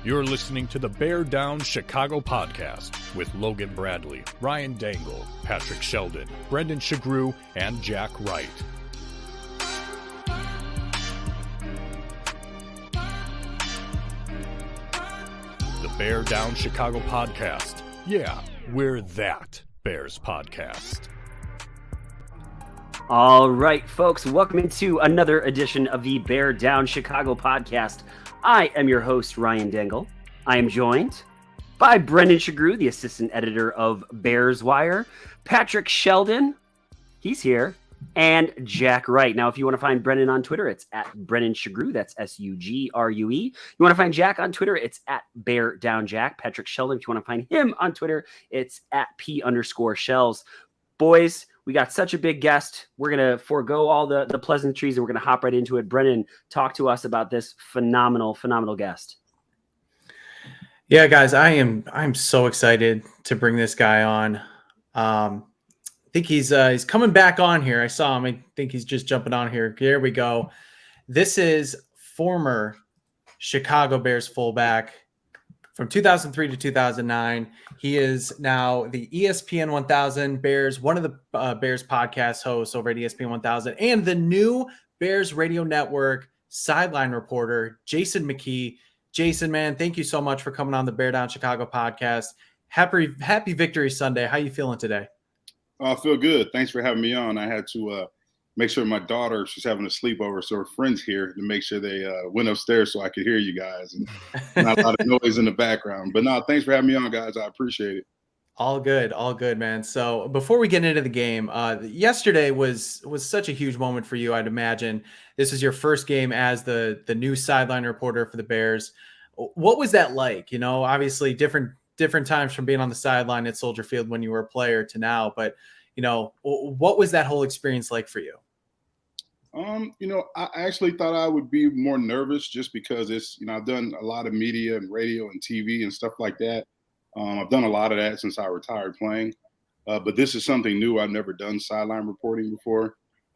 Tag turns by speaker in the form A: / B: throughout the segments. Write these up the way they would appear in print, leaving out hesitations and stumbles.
A: You're listening to the Bear Down Chicago podcast with Logan Bradley, Ryan Dangle, Patrick Sheldon, Brendan Shagrew, and Jack Wright. The Bear Down Chicago podcast. Yeah, we're that Bears podcast.
B: All right, folks, welcome into another edition of the Bear Down Chicago podcast. I am your host, Ryan Dangle. I am joined by Brendan Shagrew, the assistant editor of Bears Wire, Patrick Sheldon, he's here, and Jack Wright. Now, if you want to find Brendan on Twitter, it's at Brendan Shagrew, that's Sugrue. You want to find Jack on Twitter, it's at Bear Down Jack. Patrick Sheldon, if you want to find him on Twitter, it's at P_Shells. Boys, we got such a big guest. We're going to forego all the pleasantries and we're going to hop right into it. Brendan, talk to us about this phenomenal guest.
C: Yeah, guys, I'm so excited to bring this guy on. I think he's coming back on here. I saw him. I think he's just jumping on here. Here we go. This is former Chicago Bears fullback from 2003 to 2009. He is now the ESPN 1000 Bears, one of the Bears podcast hosts over at ESPN 1000, and the new Bears Radio Network sideline reporter, Jason McKie. Jason, man, thank you so much for coming on the Bear Down Chicago podcast. Happy Victory Sunday. How you feeling today?
D: I feel good. Thanks for having me on. I had to make sure my daughter, she's having a sleepover, so her friends here to make sure they went upstairs so I could hear you guys and not a lot of noise in the background. But no, thanks for having me on, guys. I appreciate it. All
C: good, man. So before we get into the game, yesterday was such a huge moment for you, I'd imagine. This is your first game as the new sideline reporter for the Bears. What was that like? You know, obviously different times from being on the sideline at Soldier Field when you were a player to now, but you know, what was that whole experience like for you?
D: You know, I actually thought I would be more nervous just because it's, you know, I've done a lot of media and radio and TV and stuff like that. I've done a lot of that since I retired playing, but this is something new. I've never done sideline reporting before.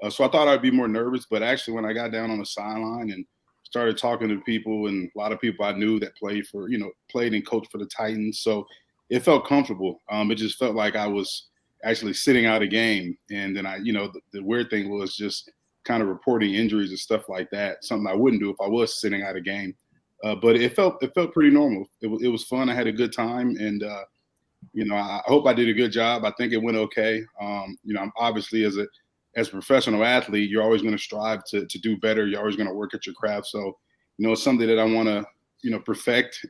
D: So I thought I'd be more nervous, but actually when I got down on the sideline and started talking to people and a lot of people I knew that played and coached for the Titans. So it felt comfortable. It just felt like I was actually sitting out a game. And then the weird thing was just kind of reporting injuries and stuff like that, something I wouldn't do if I was sitting out a game. But it felt pretty normal. It was fun. I had a good time. And, I hope I did a good job. I think it went okay. I'm obviously as a professional athlete, you're always going to strive to do better. You're always going to work at your craft. So, it's something that I want to, perfect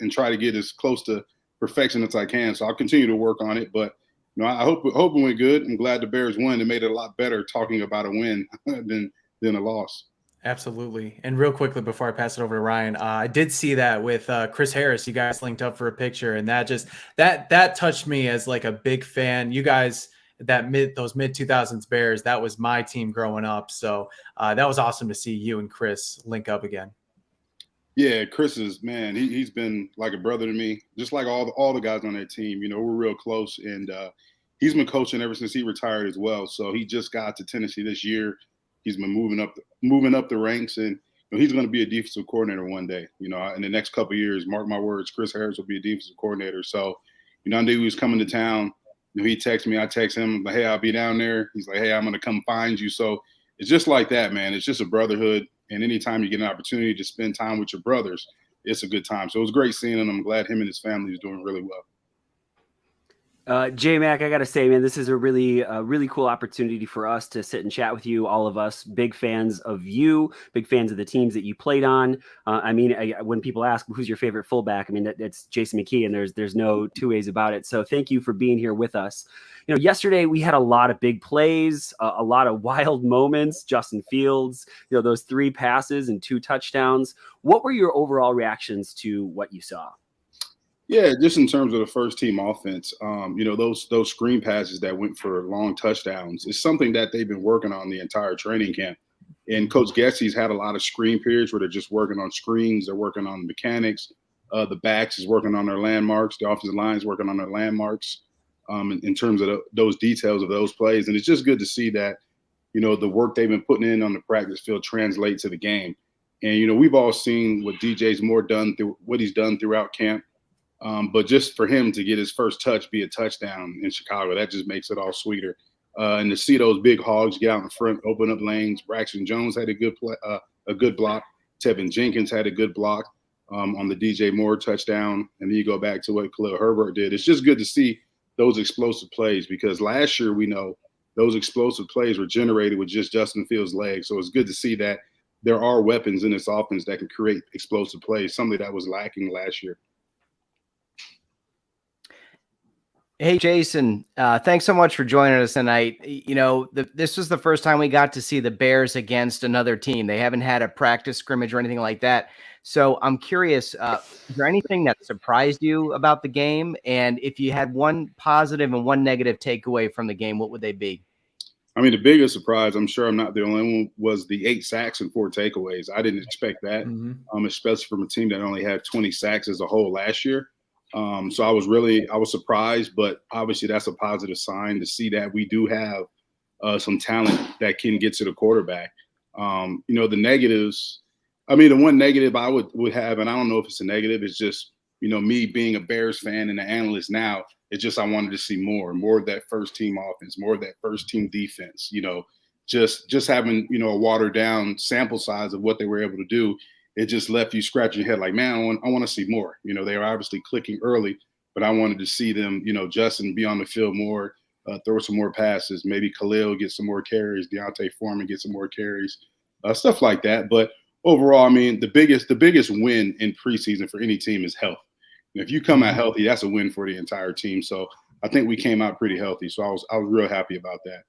D: and try to get as close to perfection as I can. So I'll continue to work on it. But, I hope it went good. I'm glad the Bears won. It made it a lot better talking about a win than a loss.
C: Absolutely. And real quickly before I pass it over to Ryan, I did see that with Chris Harris. You guys linked up for a picture, and that touched me as like a big fan. You guys, those mid 2000s Bears, that was my team growing up. So that was awesome to see you and Chris link up again.
D: Yeah, Chris is, man, he's been like a brother to me, just like all the guys on that team. We're real close, and he's been coaching ever since he retired as well. So he just got to Tennessee this year. He's been moving up the ranks, and he's going to be a defensive coordinator one day. In the next couple of years, mark my words, Chris Harris will be a defensive coordinator. So, I knew he was coming to town. He texted me, I text him, like, hey, I'll be down there. He's like, hey, I'm going to come find you. So it's just like that, man. It's just a brotherhood. And anytime you get an opportunity to spend time with your brothers, it's a good time. So it was great seeing him. I'm glad him and his family is doing really well.
B: J-Mac, I got to say, man, this is a really cool opportunity for us to sit and chat with you, all of us, big fans of you, big fans of the teams that you played on. When people ask who's your favorite fullback, it's Jason McKie, and there's no two ways about it. So thank you for being here with us. Yesterday we had a lot of big plays, a lot of wild moments. Justin Fields, those 3 passes and 2 touchdowns. What were your overall reactions to what you saw?
D: Yeah, just in terms of the first team offense, those screen passes that went for long touchdowns is something that they've been working on the entire training camp. And Coach Getsy's had a lot of screen periods where they're just working on screens. They're working on mechanics. The backs is working on their landmarks. The offensive line is working on their landmarks in terms of those details of those plays. And it's just good to see that, the work they've been putting in on the practice field translate to the game. And, we've all seen what DJ's Moore done through what he's done throughout camp. But just for him to get his first touch be a touchdown in Chicago, that just makes it all sweeter. And to see those big hogs get out in front, open up lanes. Braxton Jones had a good play, a good block. Tevin Jenkins had a good block on the DJ Moore touchdown. And then you go back to what Khalil Herbert did. It's just good to see those explosive plays, because last year we know those explosive plays were generated with just Justin Fields' legs. So it's good to see that there are weapons in this offense that can create explosive plays, something that was lacking last year.
E: Hey, Jason, thanks so much for joining us tonight. This was the first time we got to see the Bears against another team. They haven't had a practice scrimmage or anything like that. So I'm curious, is there anything that surprised you about the game? And if you had one positive and one negative takeaway from the game, what would they be?
D: I mean, the biggest surprise, I'm sure I'm not the only one, was the 8 sacks and 4 takeaways. I didn't expect that, especially from a team that only had 20 sacks as a whole last year. So I was surprised, but obviously that's a positive sign to see that we do have some talent that can get to the quarterback. The negatives, the one negative I would have, and I don't know if it's a negative, it's just, me being a Bears fan and an analyst now, it's just I wanted to see more of that first team offense, more of that first team defense, just having, a watered down sample size of what they were able to do. It just left you scratching your head like, man, I want to see more. They were obviously clicking early, but I wanted to see them, Justin be on the field more, throw some more passes, maybe Khalil get some more carries, Deontay Foreman get some more carries, stuff like that. But overall, the biggest win in preseason for any team is health. And if you come out healthy, that's a win for the entire team. So I think we came out pretty healthy. So I was real happy about that.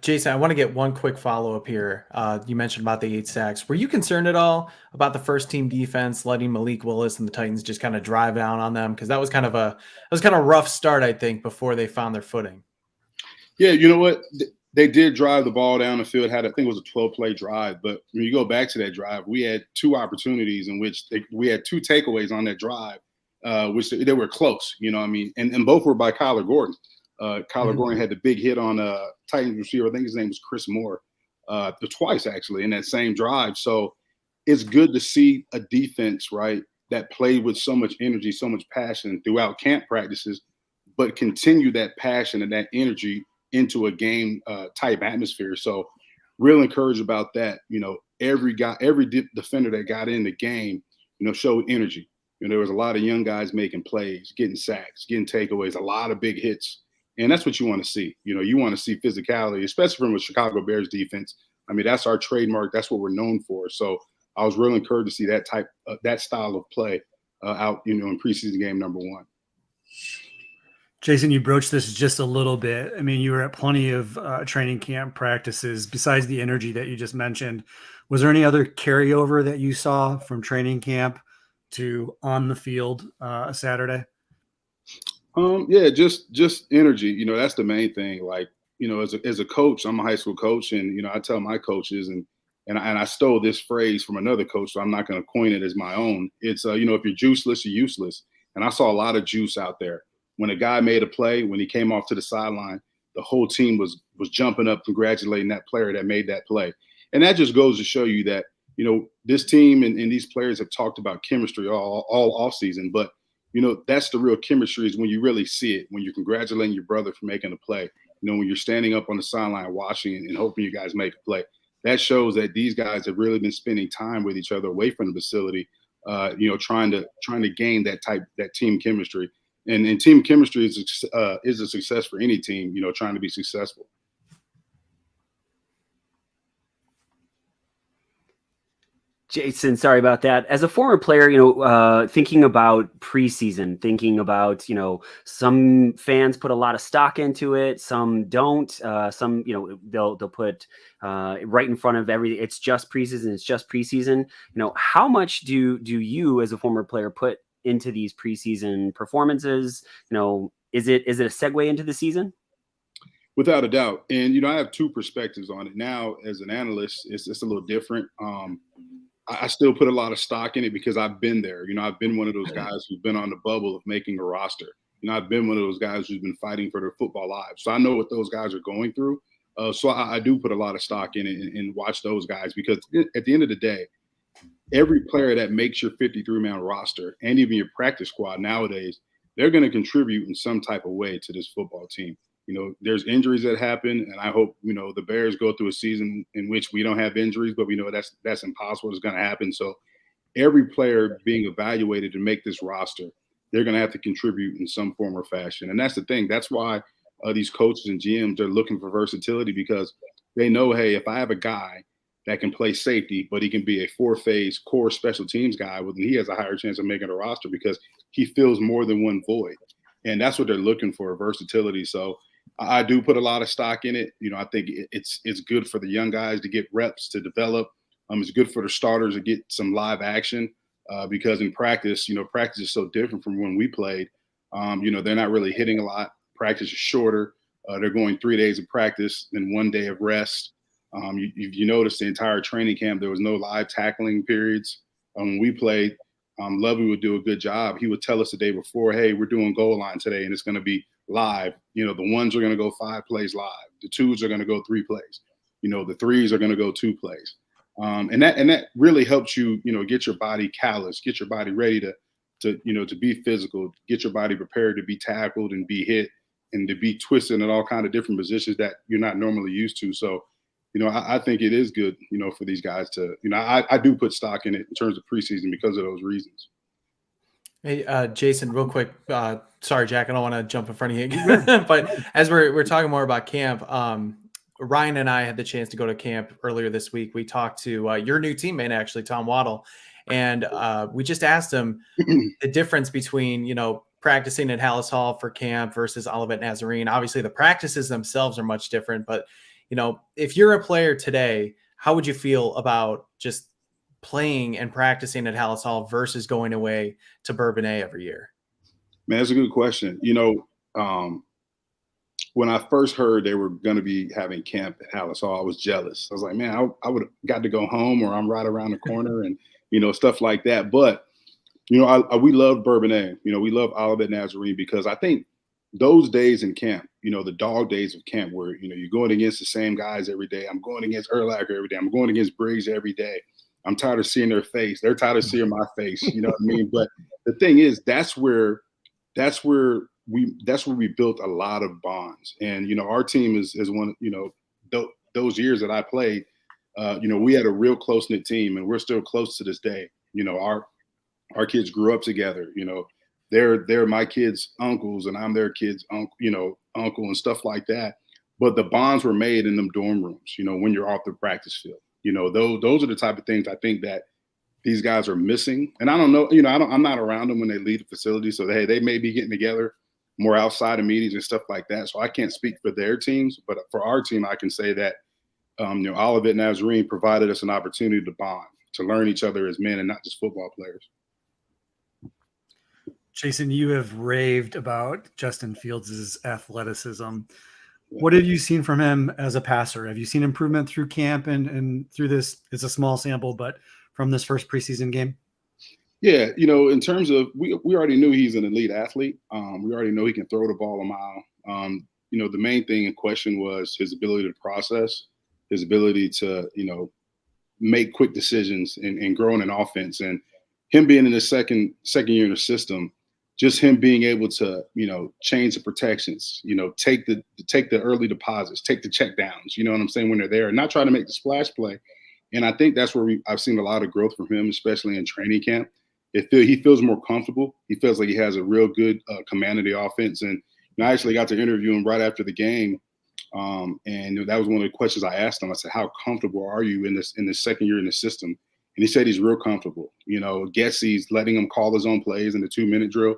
C: Jason, I want to get one quick follow-up here. You mentioned about the 8 sacks. Were you concerned at all about the first team defense letting Malik Willis and the Titans just kind of drive down on them? Because that was kind of a rough start, I think, before they found their footing.
D: Yeah, you know what? They did drive the ball down the field. I think it was a 12-play drive. But when you go back to that drive, we had 2 opportunities in which we had 2 takeaways on that drive, which they were close, and both were by Kyler Gordon. Kyler Gordon had the big hit on Titans receiver. I think his name was Chris Moore, twice actually in that same drive. So it's good to see a defense, right, that played with so much energy, so much passion throughout camp practices, but continue that passion and that energy into a game type atmosphere. So real encouraged about that. Every defender that got in the game, showed energy. There was a lot of young guys making plays, getting sacks, getting takeaways, a lot of big hits. And that's what you want to see. You want to see physicality, especially from a Chicago Bears defense. That's our trademark. That's what we're known for. So I was really encouraged to see that style of play out, in preseason game number 1.
F: Jason, you broached this just a little bit. You were at plenty of training camp practices besides the energy that you just mentioned. Was there any other carryover that you saw from training camp to on the field Saturday?
D: Yeah, just energy. That's the main thing. Like, as a coach, I'm a high school coach, and I tell my coaches, and I stole this phrase from another coach, so I'm not going to coin it as my own. It's if you're juiceless, you're useless. And I saw a lot of juice out there. When a guy made a play, when he came off to the sideline, the whole team was jumping up, congratulating that player that made that play. And that just goes to show you that this team and these players have talked about chemistry all off season, but that's the real chemistry is when you really see it, when you're congratulating your brother for making a play, when you're standing up on the sideline watching and hoping you guys make a play. That shows that these guys have really been spending time with each other away from the facility, trying to gain that team chemistry. And team chemistry is a success for any team, trying to be successful.
B: Jason, sorry about that. As a former player, thinking about preseason, thinking about, some fans put a lot of stock into it, some don't. Some, they'll put right in front of everything. It's just preseason. It's just preseason. How much do you, as a former player, put into these preseason performances? Is it a segue into the season?
D: Without a doubt. And, I have two perspectives on it. Now, as an analyst, it's a little different. I still put a lot of stock in it because I've been there. I've been one of those guys who've been on the bubble of making a roster. I've been one of those guys who's been fighting for their football lives. So I know what those guys are going through. So I do put a lot of stock in it and watch those guys, because at the end of the day, every player that makes your 53-man roster and even your practice squad nowadays, they're going to contribute in some type of way to this football team. There's injuries that happen, and I hope, the Bears go through a season in which we don't have injuries, but we know that's impossible. It's going to happen. So every player being evaluated to make this roster, they're going to have to contribute in some form or fashion. And that's the thing. That's why these coaches and GMs are looking for versatility, because they know, hey, if I have a guy that can play safety, but he can be a 4-phase core special teams guy, well, then he has a higher chance of making a roster because he fills more than one void. And that's what they're looking for, versatility. So I do put a lot of stock in it. I think it's good for the young guys to get reps, to develop. It's good for the starters to get some live action, because in practice, practice is so different from when we played. They're not really hitting a lot. Practice is shorter. They're going 3 days of practice, then 1 day of rest. You notice the entire training camp, there was no live tackling periods. When we played, Lovey would do a good job. He would tell us the day before, hey, we're doing goal line today, and it's going to be live. The ones are going to go 5 plays live. The 2s are going to go 3 plays. The 3s are going to go 2 plays. And that really helps you, get your body callous, get your body ready to be physical, get your body prepared to be tackled and be hit and to be twisted in all kind of different positions that you're not normally used to. So, I think it is good, for these guys to, I do put stock in it in terms of preseason because of those reasons.
C: Hey, Jason, real quick. Sorry, Jack, I don't want to jump in front of you, but as we're talking more about camp, Ryan and I had the chance to go to camp earlier this week. We talked to your new teammate, actually, Tom Waddle, and we just asked him the difference between, practicing at Hallis Hall for camp versus Olivet Nazarene. Obviously, the practices themselves are much different, but if you're a player today, how would you feel about just playing and practicing at Hallis Hall versus going away to Bourbonnais every year?
D: Man, that's a good question. When I first heard they were going to be having camp at Hallis Hall, I was jealous. I was like, man, I would have got to go home, or I'm right around the corner, and, stuff like that. But, we love Bourbonnais. We love Olivet Nazarene, because I think those days in camp, the dog days of camp where, you're going against the same guys every day. I'm going against Erlacher every day. I'm going against Briggs every day. I'm tired of seeing their face. They're tired of seeing my face. You know what I mean? But the thing is, that's where we built a lot of bonds. And, our team is one, those years that I played, we had a real close-knit team, and we're still close to this day. Our kids grew up together. They're my kids' uncles, and I'm their kids' uncle and stuff like that. But the bonds were made in them dorm rooms, when you're off the practice field. Those are the type of things I think that these guys are missing. And I don't know, I'm not around them when they leave the facility. So they may be getting together more outside of meetings and stuff like that. So I can't speak for their teams, but for our team, I can say that, Olivet Nazarene provided us an opportunity to bond, to learn each other as men and not just football players.
F: Jason, you have raved about Justin Fields' athleticism. What have you seen from him as a passer? Have you seen improvement through camp and through this? It's a small sample, but from this first preseason game?
D: Yeah, in terms of, we already knew he's an elite athlete. We already know he can throw the ball a mile. The main thing in question was his ability to process, his ability to, make quick decisions and grow in an offense. And him being in the second year in the system, just him being able to, change the protections, take the early deposits, take the check downs, you know what I'm saying, when they're there, and not try to make the splash play. And I think that's where I've seen a lot of growth from him, especially in training camp. He feels more comfortable. He feels like he has a real good command of the offense. And I actually got to interview him right after the game. And that was one of the questions I asked him. I said, how comfortable are you in this second year in the system? And he said he's real comfortable. Getsy's letting him call his own plays in the 2-minute drill,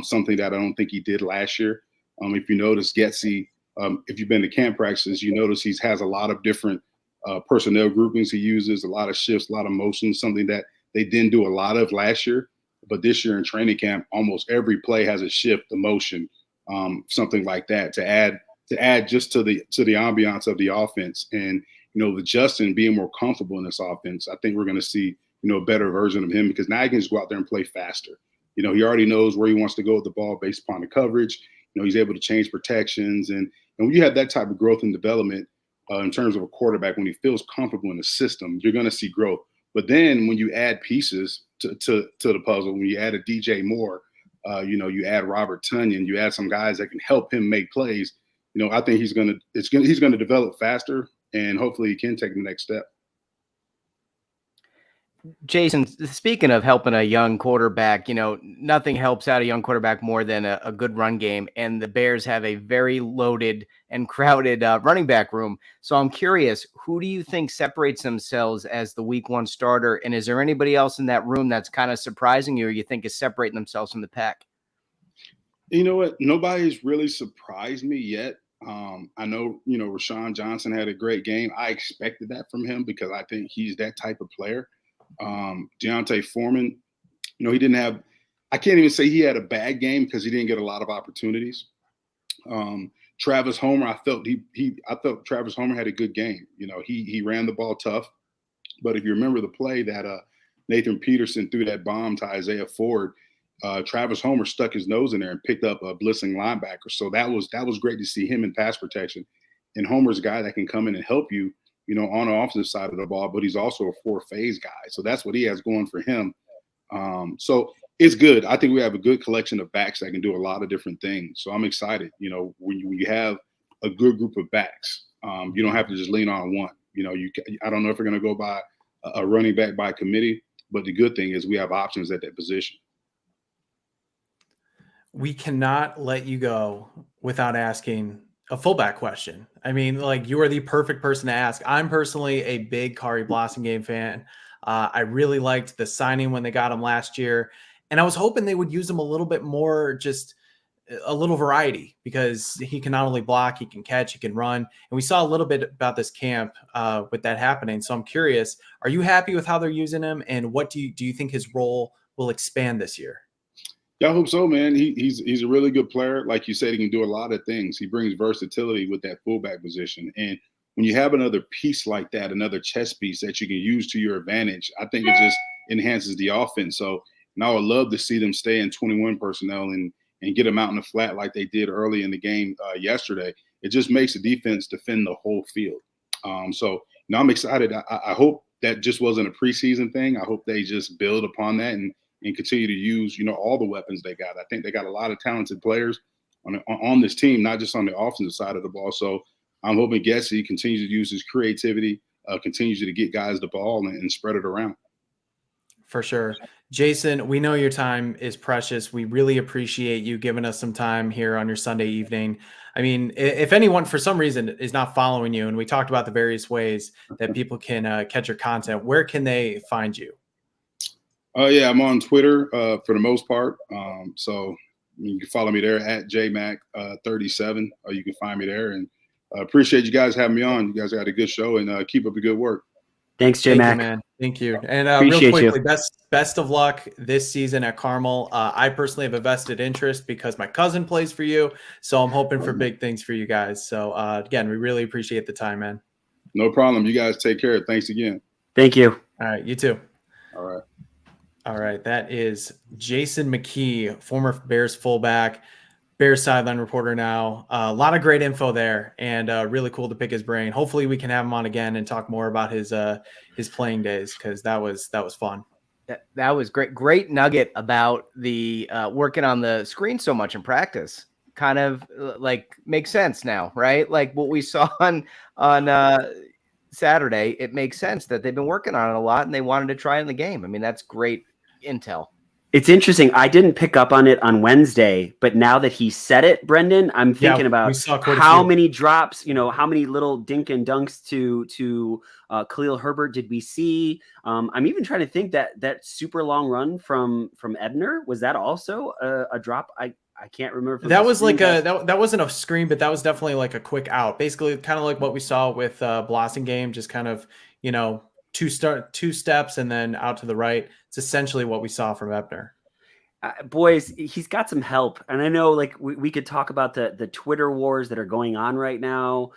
D: something that I don't think he did last year. If you notice, Getsy, if you've been to camp practices, you notice he has a lot of different personnel groupings he uses, a lot of shifts, a lot of motions, something that they didn't do a lot of last year. But this year in training camp, almost every play has a shift, a motion, something like that to add to add just to the ambiance of the offense. And, with Justin being more comfortable in this offense, I think we're going to see, a better version of him, because now he can just go out there and play faster. He already knows where he wants to go with the ball based upon the coverage. He's able to change protections. And when you have that type of growth and development in terms of a quarterback, when he feels comfortable in the system, you're going to see growth. But then when you add pieces to the puzzle, when you add a DJ Moore, you add Robert Tonyan, you add some guys that can help him make plays. I think he's going to develop faster, and hopefully he can take the next step.
E: Jason, speaking of helping a young quarterback, nothing helps out a young quarterback more than a good run game. And the Bears have a very loaded and crowded running back room. So I'm curious, who do you think separates themselves as the week 1 starter? And is there anybody else in that room that's kind of surprising you, or you think is separating themselves from the pack?
D: You know what? Nobody's really surprised me yet. I know, Rashawn Johnson had a great game. I expected that from him because I think he's that type of player. Deontay Foreman, he didn't have, I can't even say he had a bad game because he didn't get a lot of opportunities. Travis Homer, I felt Travis Homer had a good game. He ran the ball tough, but if you remember the play that Nathan Peterson threw that bomb to Isaiah Ford, Travis Homer stuck his nose in there and picked up a blitzing linebacker. So that was great to see him in pass protection. And Homer's a guy that can come in and help you, on the offensive side of the ball, but he's also a 4-phase guy. So that's what he has going for him. So it's good. I think we have a good collection of backs that can do a lot of different things. So I'm excited, when you have a good group of backs, you don't have to just lean on one. I don't know if we're going to go by a running back by committee, but the good thing is we have options at that position.
C: We cannot let you go without asking a fullback question. I mean, you are the perfect person to ask. I'm personally a big Kari Blossomgame fan. I really liked the signing when they got him last year, and I was hoping they would use him a little bit more, just a little variety, because he can not only block, he can catch, he can run. And we saw a little bit about this camp with that happening. So I'm curious, are you happy with how they're using him, and what do you think his role will expand this year?
D: Yeah, I hope so, man. He's a really good player. Like you said, he can do a lot of things. He brings versatility with that fullback position. And when you have another piece like that, another chess piece that you can use to your advantage, I think it just enhances the offense. So now I would love to see them stay in 21 personnel and get them out in the flat like they did early in the game yesterday. It just makes the defense defend the whole field. So now I'm excited. I hope that just wasn't a preseason thing. I hope they just build upon that and continue to use, all the weapons they got. I think they got a lot of talented players on this team, not just on the offensive side of the ball. So I'm hoping Gessie continues to use his creativity, continues to get guys the ball and spread it around.
C: For sure. Jason, we know your time is precious. We really appreciate you giving us some time here on your Sunday evening. I mean, if anyone for some reason is not following you, and we talked about the various ways that people can catch your content, where can they find you?
D: Yeah, I'm on Twitter for the most part. So you can follow me there at JMac37, or you can find me there. And appreciate you guys having me on. You guys had a good show, and keep up the good work.
B: Thanks, J-Mac.
C: Thank you, man. Thank you. And
B: Appreciate
C: real quickly,
B: you.
C: best of luck this season at Carmel. I personally have a vested interest because my cousin plays for you. So I'm hoping for big things for you guys. So again, we really appreciate the time, man.
D: No problem. You guys take care. Thanks again.
B: Thank you.
C: All right. You too.
D: All right.
C: All right. That is Jason McKie, former Bears fullback, Bears sideline reporter now. A lot of great info there, and really cool to pick his brain. Hopefully we can have him on again and talk more about his playing days, because that was fun.
E: That was great. Great nugget about the working on the screen so much in practice. Kind of makes sense now, right? Like what we saw on Saturday, it makes sense that they've been working on it a lot and they wanted to try it in the game. I mean, that's great intel.
B: It's interesting. I didn't pick up on it on Wednesday, but now that he said it, Brendan, I'm thinking about how many drops, how many little dink and dunks to Khalil Herbert did we see? I'm even trying to think that super long run from Ebner, was that also a drop? I can't remember.
C: That was like that wasn't a screen, but that was definitely like a quick out. Basically, kind of like what we saw with Blossomgame, just kind of, two steps and then out to the right. It's essentially what we saw from Ebner.
B: Boys, he's got some help, and I know like we could talk about the Twitter wars that are going on right now.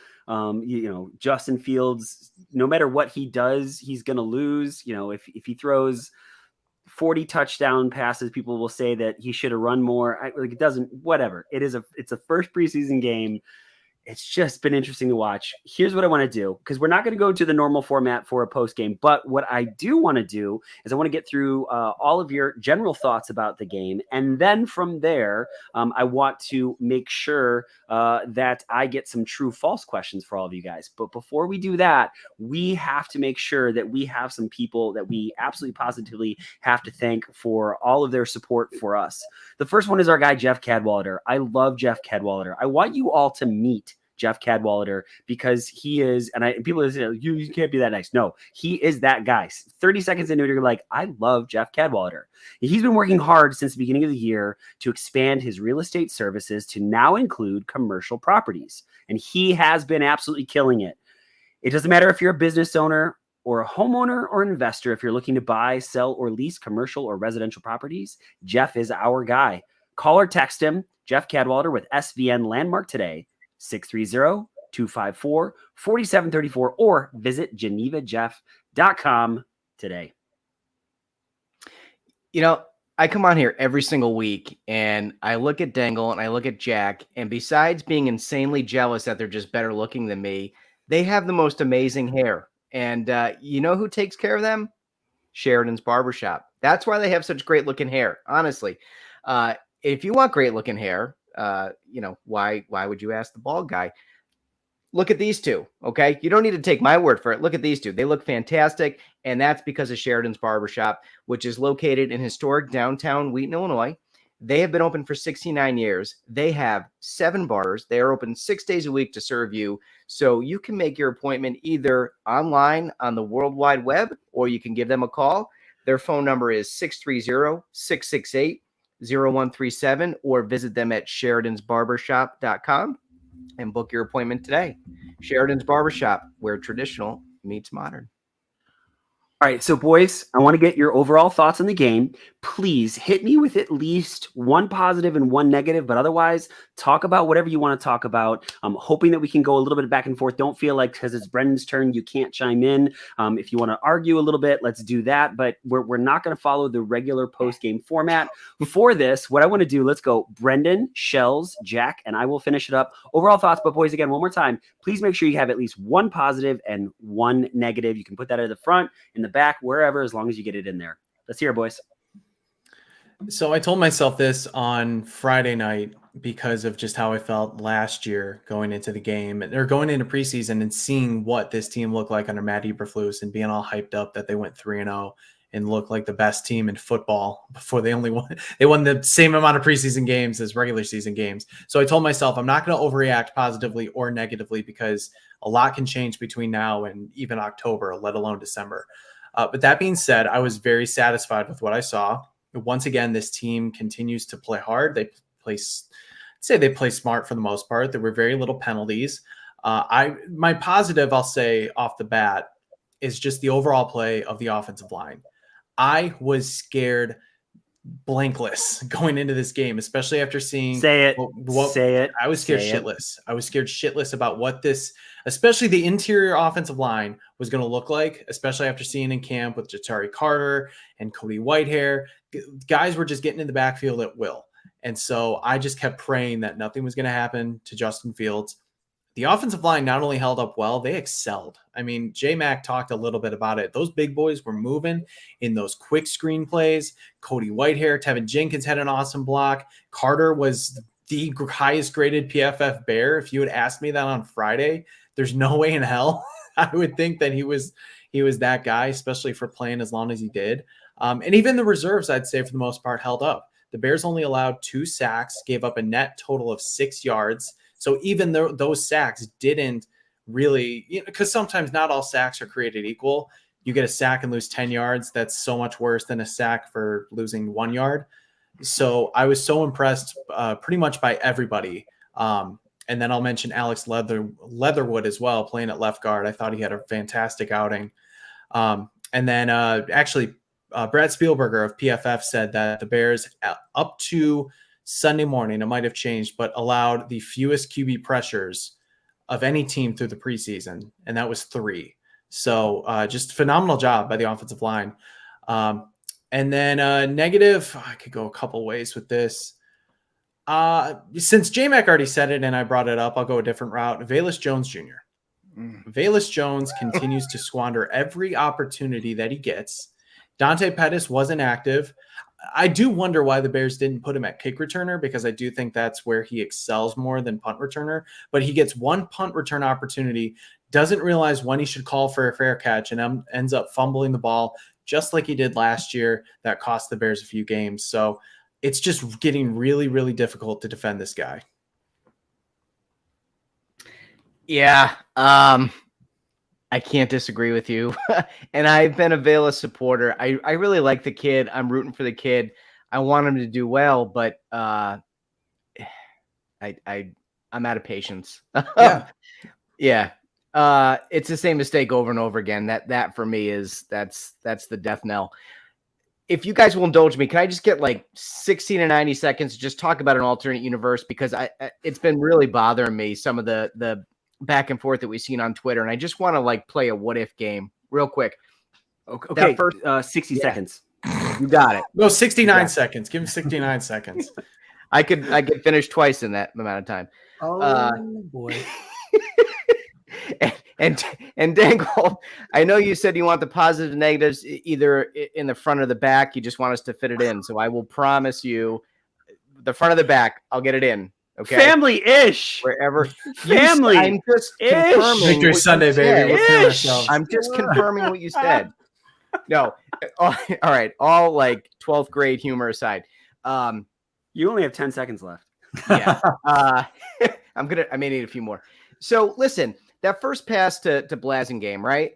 B: Justin Fields, no matter what he does, he's going to lose. If he throws 40 touchdown passes, people will say that he should have run more. It doesn't. Whatever. It's a first preseason game. It's just been interesting to watch. Here's what I want to do, because we're not going to go to the normal format for a post game. But what I do want to do is I want to get through all of your general thoughts about the game. And then from there, I want to make sure that I get some true false questions for all of you guys. But before we do that, we have to make sure that we have some people that we absolutely positively have to thank for all of their support for us. The first one is our guy, Jeff Cadwallader. I love Jeff Cadwallader. I want you all to meet Jeff Cadwallader, because he is, and people say, you can't be that nice. No, he is that guy. 30 seconds into it, you're like, I love Jeff Cadwallader. He's been working hard since the beginning of the year to expand his real estate services to now include commercial properties. And he has been absolutely killing it. It doesn't matter if you're a business owner or a homeowner or an investor. If you're looking to buy, sell, or lease commercial or residential properties, Jeff is our guy. Call or text him, Jeff Cadwallader with SVN Landmark today, 630-254-4734, or visit genevajeff.com today.
E: I come on here every single week and I look at Dangle and I look at Jack, and besides being insanely jealous that they're just better looking than me, they have the most amazing hair. And you know who takes care of them? Sheridan's Barbershop. That's why they have such great looking hair. Honestly, if you want great looking hair, why would you ask the bald guy? Look at these two. Okay. You don't need to take my word for it. Look at these two. They look fantastic. And that's because of Sheridan's Barbershop, which is located in historic downtown Wheaton, Illinois. They have been open for 69 years. They have 7 barbers. They are open 6 days a week to serve you. So you can make your appointment either online on the World Wide Web, or you can give them a call. Their phone number is 630-668-0137, or visit them at sheridansbarbershop.com and book your appointment today. Sheridan's Barbershop, where traditional meets modern.
B: All right, so boys, I want to get your overall thoughts on the game. Please hit me with at least one positive and one negative, but otherwise talk about whatever you want to talk about. I'm hoping that we can go a little bit back and forth. Don't feel like because it's Brendan's turn, you can't chime in. If you want to argue a little bit, let's do that, but we're not going to follow the regular post-game format. For this, what I want to do, let's go Brendan, Shells, Jack, and I will finish it up. Overall thoughts, but boys, again, one more time, please make sure you have at least one positive and one negative. You can put that at the front, in the back, wherever, as long as you get it in there. Let's hear it, boys.
C: So I told myself this on Friday night because of just how I felt last year going into the game, or going into preseason and seeing what this team looked like under Matt Eberflus and being all hyped up that they went 3-0 and looked like the best team in football before they won the same amount of preseason games as regular season games. So I told myself I'm not going to overreact positively or negatively, because a lot can change between now and even October, let alone December. But that being said, I was very satisfied with what I saw. Once again, this team continues to play hard. They play smart for the most part. There were very little penalties. My positive, I'll say off the bat, is just the overall play of the offensive line. I was scared blankless going into this game, especially after seeing
B: say it.
C: I was scared shitless. I was scared shitless about what this, especially the interior offensive line, was going to look like, especially after seeing in camp with Ja'Tari Carter and Cody Whitehair. Guys were just getting in the backfield at will. And so I just kept praying that nothing was going to happen to Justin Fields. The offensive line not only held up well, they excelled. I mean, J-Mac talked a little bit about it. Those big boys were moving in those quick screen plays. Cody Whitehair, Tevin Jenkins had an awesome block. Carter was the highest graded PFF Bear. If you had asked me that on Friday, there's no way in hell I would think that he was that guy, especially for playing as long as he did. And even the reserves, I'd say, for the most part, held up. The Bears only allowed 2 sacks, gave up a net total of 6 yards. So even though those sacks didn't really, because sometimes not all sacks are created equal. You get a sack and lose 10 yards. That's so much worse than a sack for losing 1 yard. So I was so impressed pretty much by everybody. And then I'll mention Alex Leatherwood as well, playing at left guard. I thought he had a fantastic outing. And then actually Brad Spielberger of PFF said that the Bears up to Sunday morning, it might have changed, but allowed the fewest QB pressures of any team through the preseason, and that was 3. So just phenomenal job by the offensive line. And then negative, I could go a couple ways with this. Since J-Mac already said it and I brought it up, I'll go a different route. Velus Jones Jr. Velus Jones continues to squander every opportunity that he gets. Dante Pettis wasn't active. I do wonder why the Bears didn't put him at kick returner, because I do think that's where he excels more than punt returner. But he gets one punt return opportunity, doesn't realize when he should call for a fair catch, and ends up fumbling the ball just like he did last year. That cost the Bears a few games. So it's just getting really, really difficult to defend this guy.
E: Yeah, I can't disagree with you. And I've been a Velus supporter. I really like the kid. I'm rooting for the kid. I want him to do well, but I'm out of patience.
C: Yeah.
E: Yeah. It's the same mistake over and over again. That for me that's the death knell. If you guys will indulge me, can I just get like 60 to 90 seconds to just talk about an alternate universe? Because it's been really bothering me, some of the back and forth that we've seen on Twitter. And I just want to like play a what if game real quick.
B: Okay. First 60 seconds.
E: You got it.
C: No, 69 seconds. Give him 69 seconds.
E: I could finish twice in that amount of time.
F: Oh boy.
E: And Dangle, I know you said you want the positives and negatives either in the front or the back. You just want us to fit it in. So I will promise you the front or the back, I'll get it in. Okay.
B: Family-ish.
E: Wherever.
B: Family.
E: I'm just confirming.
C: Victory Sunday, baby.
E: I'm just confirming what you said. No. All right. All like 12th grade humor aside.
B: You only have 10 seconds left.
E: Yeah. I may need a few more. So listen, that first pass to Blasingame, right?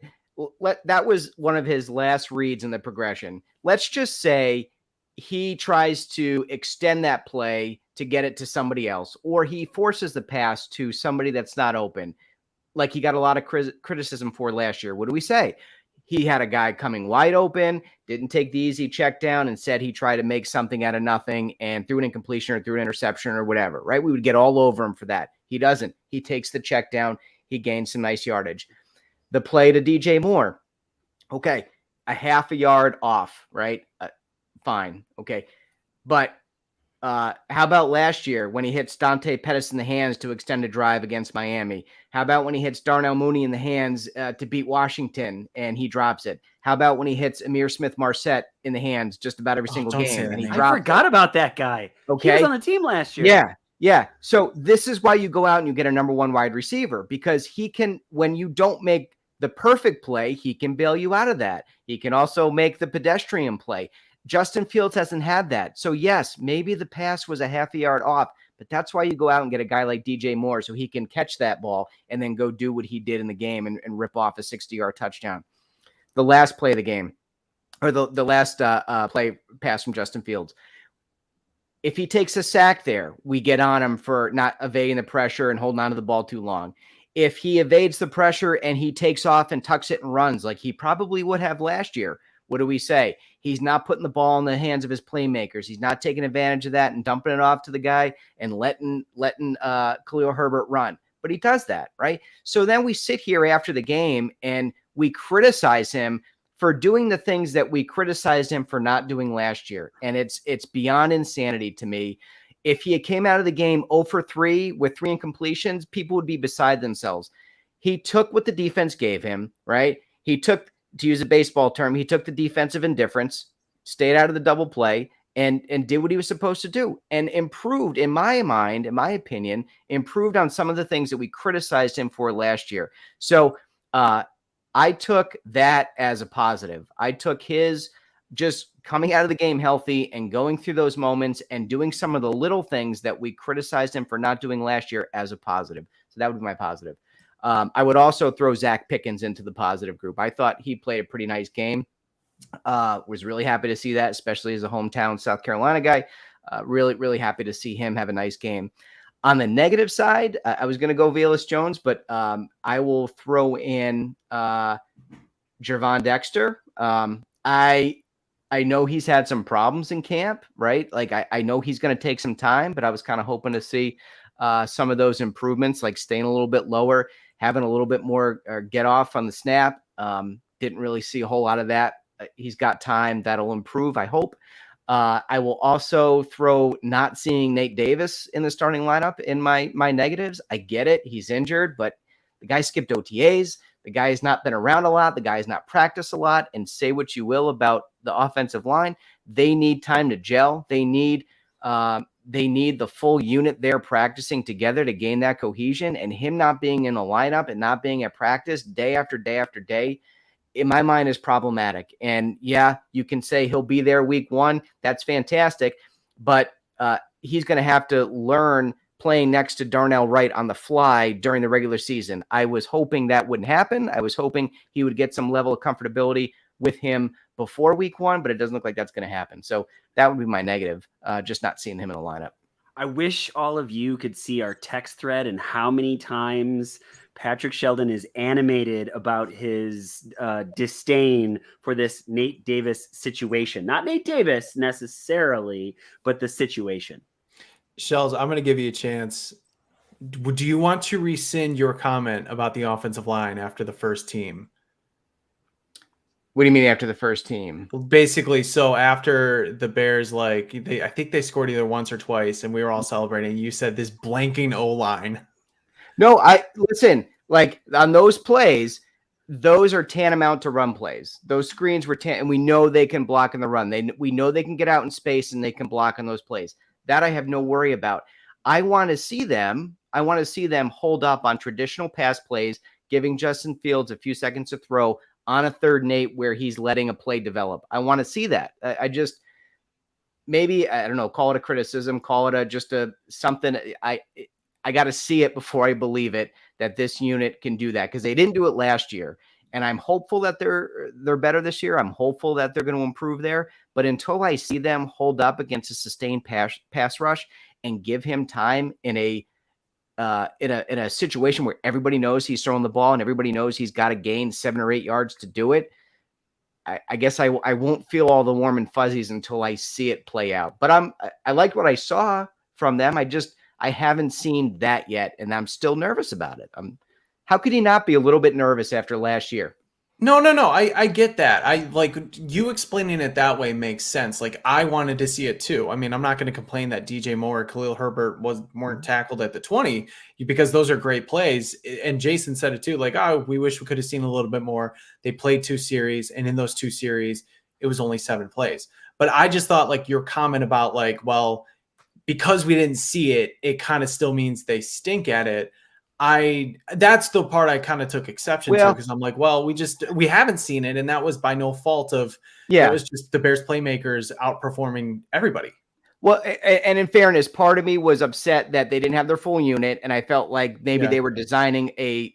E: That was one of his last reads in the progression. Let's just say he tries to extend that play to get it to somebody else, or he forces the pass to somebody that's not open, like he got a lot of criticism for last year. What do we say? He had a guy coming wide open, didn't take the easy check down, and said he tried to make something out of nothing and threw an incompletion or threw an interception or whatever, right? We would get all over him for that. He doesn't. He takes the check down. He gains some nice yardage. The play to DJ Moore. Okay. A half a yard off, right? Fine. Okay. But how about last year when he hits Dante Pettis in the hands to extend a drive against Miami? How about when he hits Darnell Mooney in the hands to beat Washington and he drops it? How about when he hits Amir Smith-Marset in the hands just about every single game and he drops
B: I forgot about that guy.
E: Okay.
B: He was on the team last year.
E: Yeah. Yeah. So this is why you go out and you get a number one wide receiver, because he can, when you don't make the perfect play, he can bail you out of that. He can also make the pedestrian play. Justin Fields hasn't had that. So yes, maybe the pass was a half a yard off, but that's why you go out and get a guy like DJ Moore so he can catch that ball and then go do what he did in the game and rip off a 60-yard touchdown. The last play of the game, or the last play pass from Justin Fields. If he takes a sack there, we get on him for not evading the pressure and holding on to the ball too long. If he evades the pressure and he takes off and tucks it and runs like he probably would have last year, what do we say? He's not putting the ball in the hands of his playmakers. He's not taking advantage of that and dumping it off to the guy and letting Khalil Herbert run. But he does that, right? So then we sit here after the game and we criticize him for doing the things that we criticized him for not doing last year. And it's beyond insanity to me. If he came out of the game 0 for 3 with 3 incompletions, people would be beside themselves. He took what the defense gave him, right? He took, to use a baseball term, he took the defensive indifference, stayed out of the double play, and did what he was supposed to do and improved, in my mind, in my opinion, improved on some of the things that we criticized him for last year. So, I took that as a positive. I took his just coming out of the game healthy and going through those moments and doing some of the little things that we criticized him for not doing last year as a positive. So that would be my positive. I would also throw Zach Pickens into the positive group. I thought he played a pretty nice game. Was really happy to see that, especially as a hometown South Carolina guy. Really, really happy to see him have a nice game. On the negative side, I was going to go Velus Jones, but I will throw in Gervon Dexter. I I know he's had some problems in camp, right? Like I know he's going to take some time, but I was kind of hoping to see some of those improvements, like staying a little bit lower, having a little bit more get off on the snap. Didn't really see a whole lot of that. He's got time that'll improve, I hope. I will also throw not seeing Nate Davis in the starting lineup in my negatives. I get it. He's injured, but the guy skipped OTAs. The guy has not been around a lot. The guy has not practiced a lot. And say what you will about the offensive line, they need time to gel. They need the full unit there practicing together to gain that cohesion. And him not being in the lineup and not being at practice day after day after day, in my mind, is problematic. And yeah, you can say he'll be there week 1. That's fantastic. But he's going to have to learn playing next to Darnell Wright on the fly during the regular season. I was hoping that wouldn't happen. I was hoping he would get some level of comfortability with him before week 1, but it doesn't look like that's going to happen. So that would be my negative, just not seeing him in a lineup.
B: I wish all of you could see our text thread and how many times Patrick Sheldon is animated about his disdain for this Nate Davis situation. Not Nate Davis necessarily, but the situation.
C: Shells, I'm going to give you a chance. Do you want to rescind your comment about the offensive line after the first team?
E: What do you mean after the first team?
C: Basically, so after the Bears, I think they scored either once or twice, and we were all celebrating. You said this blanking O-line.
E: No, listen, like on those plays, those are tantamount to run plays. Those screens were and we know they can block in the run. We know they can get out in space and they can block on those plays. That I have no worry about. I want to see them hold up on traditional pass plays, giving Justin Fields a few seconds to throw on a 3rd and 8 where he's letting a play develop. I want to see that. I just, maybe, I don't know, call it a criticism, call it something. I got to see it before I believe it, that this unit can do that, because they didn't do it last year. And I'm hopeful that they're better this year. I'm hopeful that they're going to improve there. But until I see them hold up against a sustained pass rush and give him time in a situation where everybody knows he's throwing the ball and everybody knows he's got to gain 7 or 8 yards to do it, I guess I won't feel all the warm and fuzzies until I see it play out. But I liked what I saw from them. I haven't seen that yet, and I'm still nervous about it. How could he not be a little bit nervous after last year?
C: No. I get that. I like you explaining it that way makes sense. Like I wanted to see it too. I mean, I'm not going to complain that DJ Moore or Khalil Herbert weren't tackled at the 20 because those are great plays. And Jason said it too. Like, oh, we wish we could have seen a little bit more. They played 2 series, and in those 2 series, it was only 7 plays. But I just thought like your comment about like, well, because we didn't see it, it kind of still means they stink at it. That's the part I kind of took exception to, because I'm like, well, we haven't seen it, and that was by no fault of it was just the Bears playmakers outperforming everybody.
E: Well, and in fairness, part of me was upset that they didn't have their full unit, and I felt like maybe they were designing a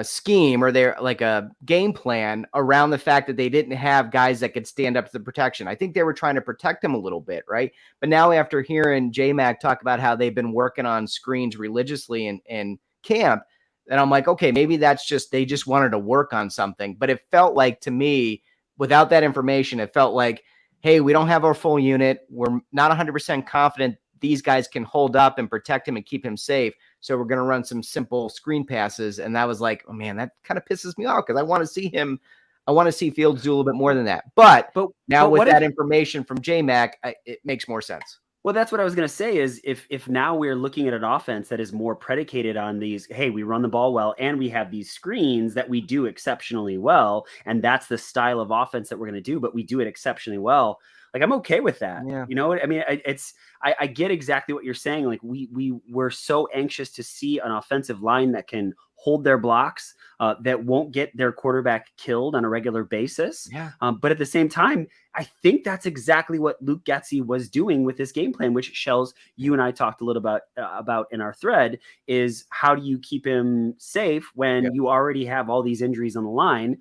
E: scheme or they're like a game plan around the fact that they didn't have guys that could stand up to the protection. I think they were trying to protect him a little bit, right? But now after hearing J-Mac talk about how they've been working on screens religiously in camp, then I'm like, okay, maybe that's just, they just wanted to work on something. But it felt like, to me, without that information, it felt like, hey, we don't have our full unit. We're not 100% confident these guys can hold up and protect him and keep him safe. So we're going to run some simple screen passes. And that was like, oh man, that kind of pisses me off, because I want to see him. I want to see Fields do a little bit more than that. But now with that information from J-Mac, it makes more sense.
B: Well, that's what I was going to say is if now we're looking at an offense that is more predicated on these, hey, we run the ball well and we have these screens that we do exceptionally well, and that's the style of offense that we're going to do, but we do it exceptionally well. Like, I'm okay with that. Yeah. You know, I mean, I get exactly what you're saying. Like we're so anxious to see an offensive line that can hold their blocks, that won't get their quarterback killed on a regular basis.
E: Yeah.
B: But at the same time, I think that's exactly what Luke Getsy was doing with this game plan, which, Shells, you and I talked a little about in our thread, is how do you keep him safe when you already have all these injuries on the line?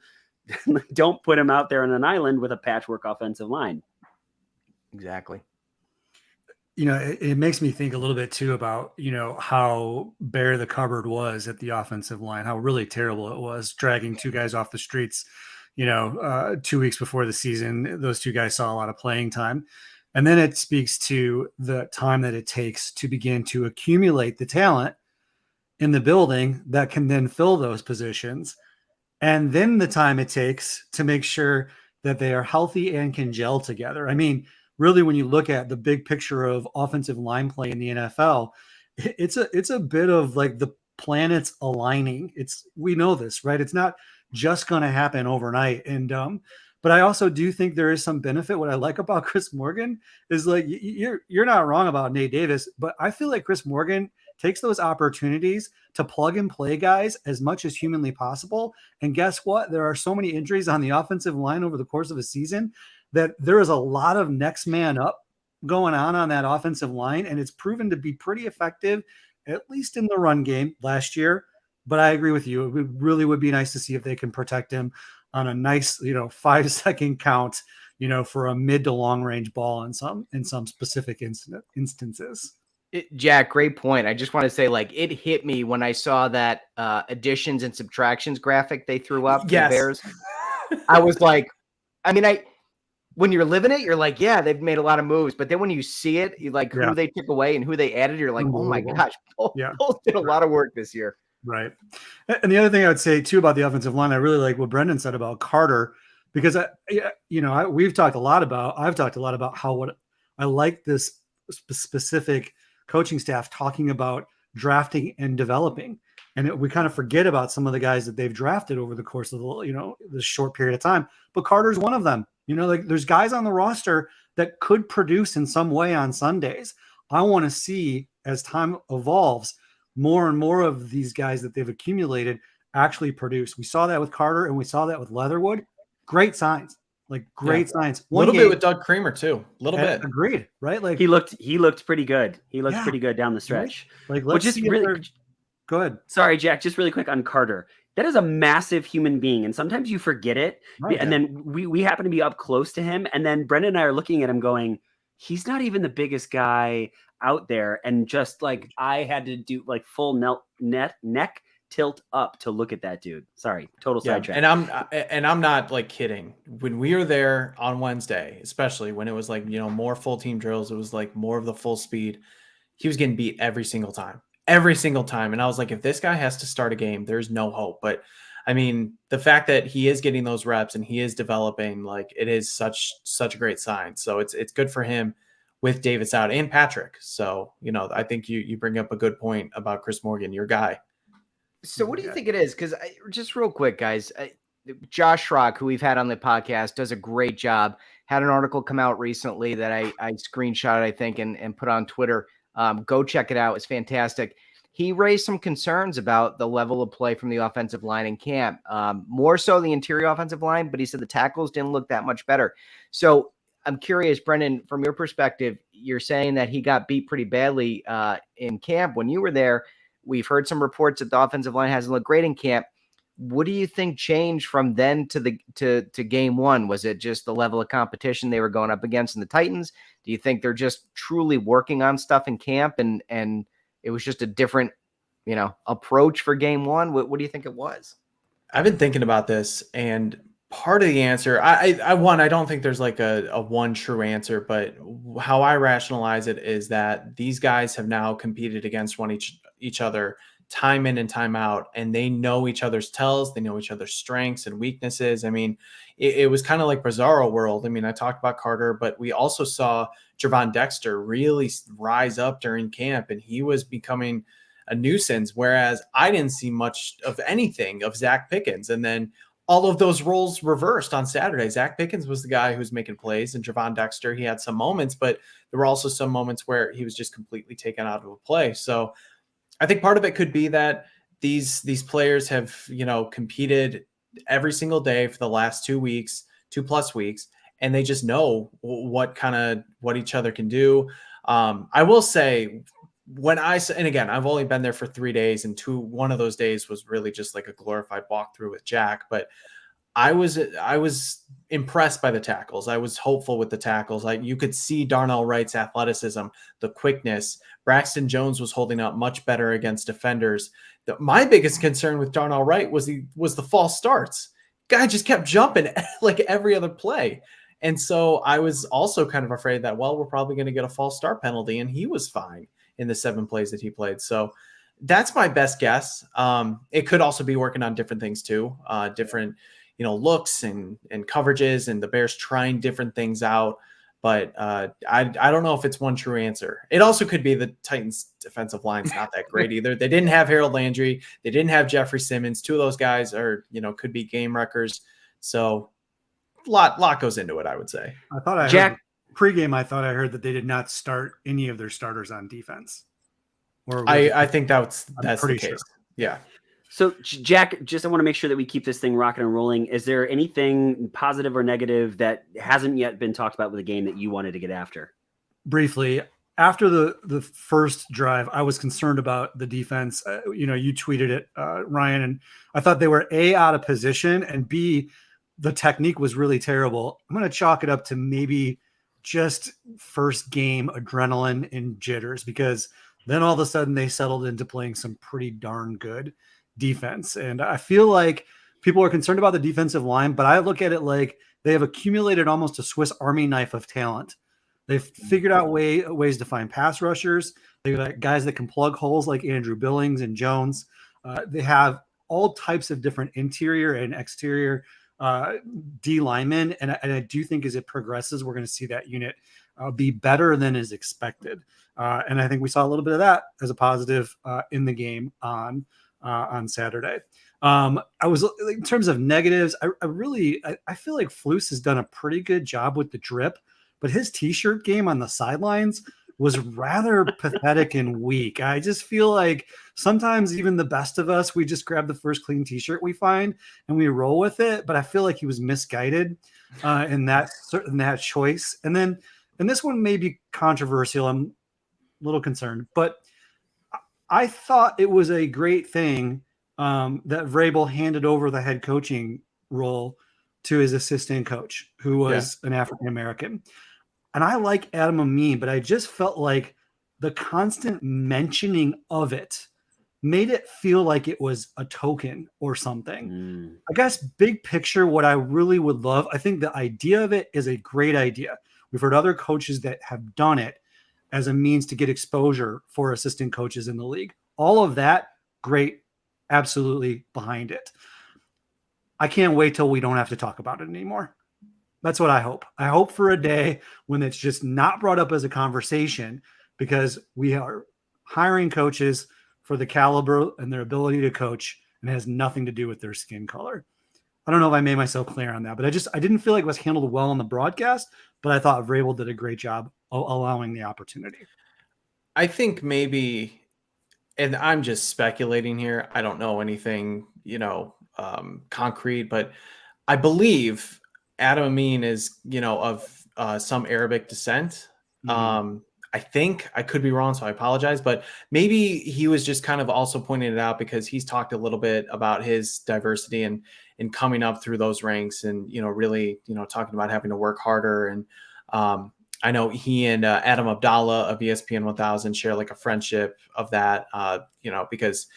B: Don't put him out there on an island with a patchwork offensive line.
E: Exactly.
F: You know, it makes me think a little bit too about, you know, how bare the cupboard was at the offensive line, how really terrible it was, dragging 2 guys off the streets 2 weeks before the season, those two guys saw a lot of playing time. And then it speaks to the time that it takes to begin to accumulate the talent in the building that can then fill those positions. And then the time it takes to make sure that they are healthy and can gel together. I mean, really, when you look at the big picture of offensive line play in the NFL, it's a bit of like the planets aligning. We know this, right? It's not just going to happen overnight. And but I also do think there is some benefit. What I like about Chris Morgan is like you're not wrong about Nate Davis, but I feel like Chris Morgan takes those opportunities to plug and play guys as much as humanly possible. And guess what? There are so many injuries on the offensive line over the course of a season that there is a lot of next man up going on that offensive line. And it's proven to be pretty effective, at least in the run game last year. But I agree with you. It really would be nice to see if they can protect him on a nice, 5-second count, for a mid to long range ball in some specific instances.
E: Jack, great point. I just want to say, it hit me when I saw that additions and subtractions graphic they threw up.
C: Yes.
E: The Bears. I was like, when you're living it, you're like, yeah, they've made a lot of moves. But then when you see it, you like who they took away and who they added, you're like, oh my gosh, both did a lot of work this year.
F: Right. And the other thing I would say too about the offensive line, I really like what Brendan said about Carter, because I've talked a lot about how I like this specific coaching staff talking about drafting and developing. And we kind of forget about some of the guys that they've drafted over the course of this short period of time. But Carter's one of them. There's guys on the roster that could produce in some way on Sundays. I want to see, as time evolves, more and more of these guys that they've accumulated actually produce. We saw that with Carter and we saw that with Leatherwood. Great signs. Signs.
C: A little bit with Doug Kramer too. A little bit.
F: Agreed. Right.
B: He looked pretty good. He looked pretty good down the stretch.
F: Let's just really go ahead.
B: Sorry, Jack, just really quick on Carter. That is a massive human being. And sometimes you forget it. Right, and then we happen to be up close to him. And then Brendan and I are looking at him going, he's not even the biggest guy out there. And just I had to do full neck tilt up to look at that dude. Sorry, total sidetrack.
C: And I'm not kidding. When we were there on Wednesday, especially when it was more full team drills, it was more of the full speed. He was getting beat every single time. And I was like, if this guy has to start a game, there's no hope. But I mean, the fact that he is getting those reps and he is developing, it is such a great sign. So it's good for him with Davis out and Patrick. So, I think you bring up a good point about Chris Morgan, your guy.
E: So what do you think it is? Because just real quick, guys, Josh Schrock, who we've had on the podcast, does a great job. Had an article come out recently that I screenshotted, I think, and put on Twitter. Go check it out. It's fantastic. He raised some concerns about the level of play from the offensive line in camp, more so the interior offensive line, but he said the tackles didn't look that much better. So I'm curious, Brendan, from your perspective, you're saying that he got beat pretty badly in camp when you were there. We've heard some reports that the offensive line hasn't looked great in camp. What do you think changed from then to game one? Was it just the level of competition they were going up against in the Titans? Do you think they're just truly working on stuff in camp and it was just a different, approach for game one? What do you think it was?
C: I've been thinking about this, and part of the answer, I don't think there's a one true answer, but how I rationalize it is that these guys have now competed against each other time in and time out, and they know each other's tells, they know each other's strengths and weaknesses. I mean, it was kind of like Bizarro World. I mean, I talked about Carter, but we also saw Javon Dexter really rise up during camp, and he was becoming a nuisance, whereas I didn't see much of anything of Zach Pickens. And then all of those roles reversed on Saturday. Zach Pickens was the guy who was making plays, and Javon Dexter, he had some moments, but there were also some moments where he was just completely taken out of a play. So I think part of it could be that these players have, competed every single day for the last 2 weeks, 2+ weeks, and they just know what each other can do. I will say, and again, I've only been there for 3 days, and one of those days was really just like a glorified walkthrough with Jack, but I was impressed by the tackles. I was hopeful with the tackles. You could see Darnell Wright's athleticism, the quickness. Braxton Jones was holding up much better against defenders. My biggest concern with Darnell Wright was the false starts. guy just kept jumping like every other play. And so I was also kind of afraid that, well, we're probably going to get a false start penalty, and he was fine in the 7 plays that he played. So that's my best guess. It could also be working on different things too, different, looks and coverages, and the Bears trying different things out. But I don't know if it's one true answer. It also could be the Titans' defensive line's not that great either. They didn't have Harold Landry. They didn't have Jeffrey Simmons. 2 of those guys are, could be game wreckers. So a lot goes into it, I would say.
F: I thought I heard pregame. I thought I heard that they did not start any of their starters on defense. Or
C: I think that's the case.
F: Sure.
C: Yeah.
B: So, Jack, I want to make sure that we keep this thing rocking and rolling. Is there anything positive or negative that hasn't yet been talked about with the game that you wanted to get after?
F: Briefly, after the first drive, I was concerned about the defense. You tweeted it, Ryan, and I thought they were A, out of position, and B, the technique was really terrible. I'm going to chalk it up to maybe just first game adrenaline and jitters, because then all of a sudden they settled into playing some pretty darn good defense. And I feel like people are concerned about the defensive line, but I look at it like they have accumulated almost a Swiss Army knife of talent. They've figured out ways to find pass rushers. They've got guys that can plug holes like Andrew Billings and Jones. They have all types of different interior and exterior D linemen. And I do think as it progresses, we're going to see that unit be better than is expected. And I think we saw a little bit of that as a positive in the game on Saturday. I was, in terms of negatives, I feel like Flus has done a pretty good job with the drip, but his t-shirt game on the sidelines was rather pathetic and weak. I just feel like sometimes even the best of us, we just grab the first clean t-shirt we find and we roll with it. But I feel like he was misguided in that choice. And this one may be controversial. I'm a little concerned, but I thought it was a great thing that Vrabel handed over the head coaching role to his assistant coach, who was an African-American. And I like Adam Amin, but I just felt like the constant mentioning of it made it feel like it was a token or something. I guess big picture, what I really would love, I think the idea of it is a great idea. We've heard other coaches that have done it as a means to get exposure for assistant coaches in the league. All of that, great, absolutely behind it. I can't wait till we don't have to talk about it anymore. That's what I hope. I hope for a day when it's just not brought up as a conversation, because we are hiring coaches for the caliber and their ability to coach, and it has nothing to do with their skin color. I don't know if I made myself clear on that, but I didn't feel like it was handled well on the broadcast, but I thought Vrabel did a great job allowing the opportunity.
C: I think maybe, and I'm just speculating here, I don't know anything, concrete, but I believe Adam Amin is, of some Arabic descent. I think, I could be wrong, so I apologize, but maybe he was just kind of also pointing it out because he's talked a little bit about his diversity and coming up through those ranks and, really, talking about having to work harder. And I know he and Adam Abdallah of ESPN 1000 share like a friendship of that, because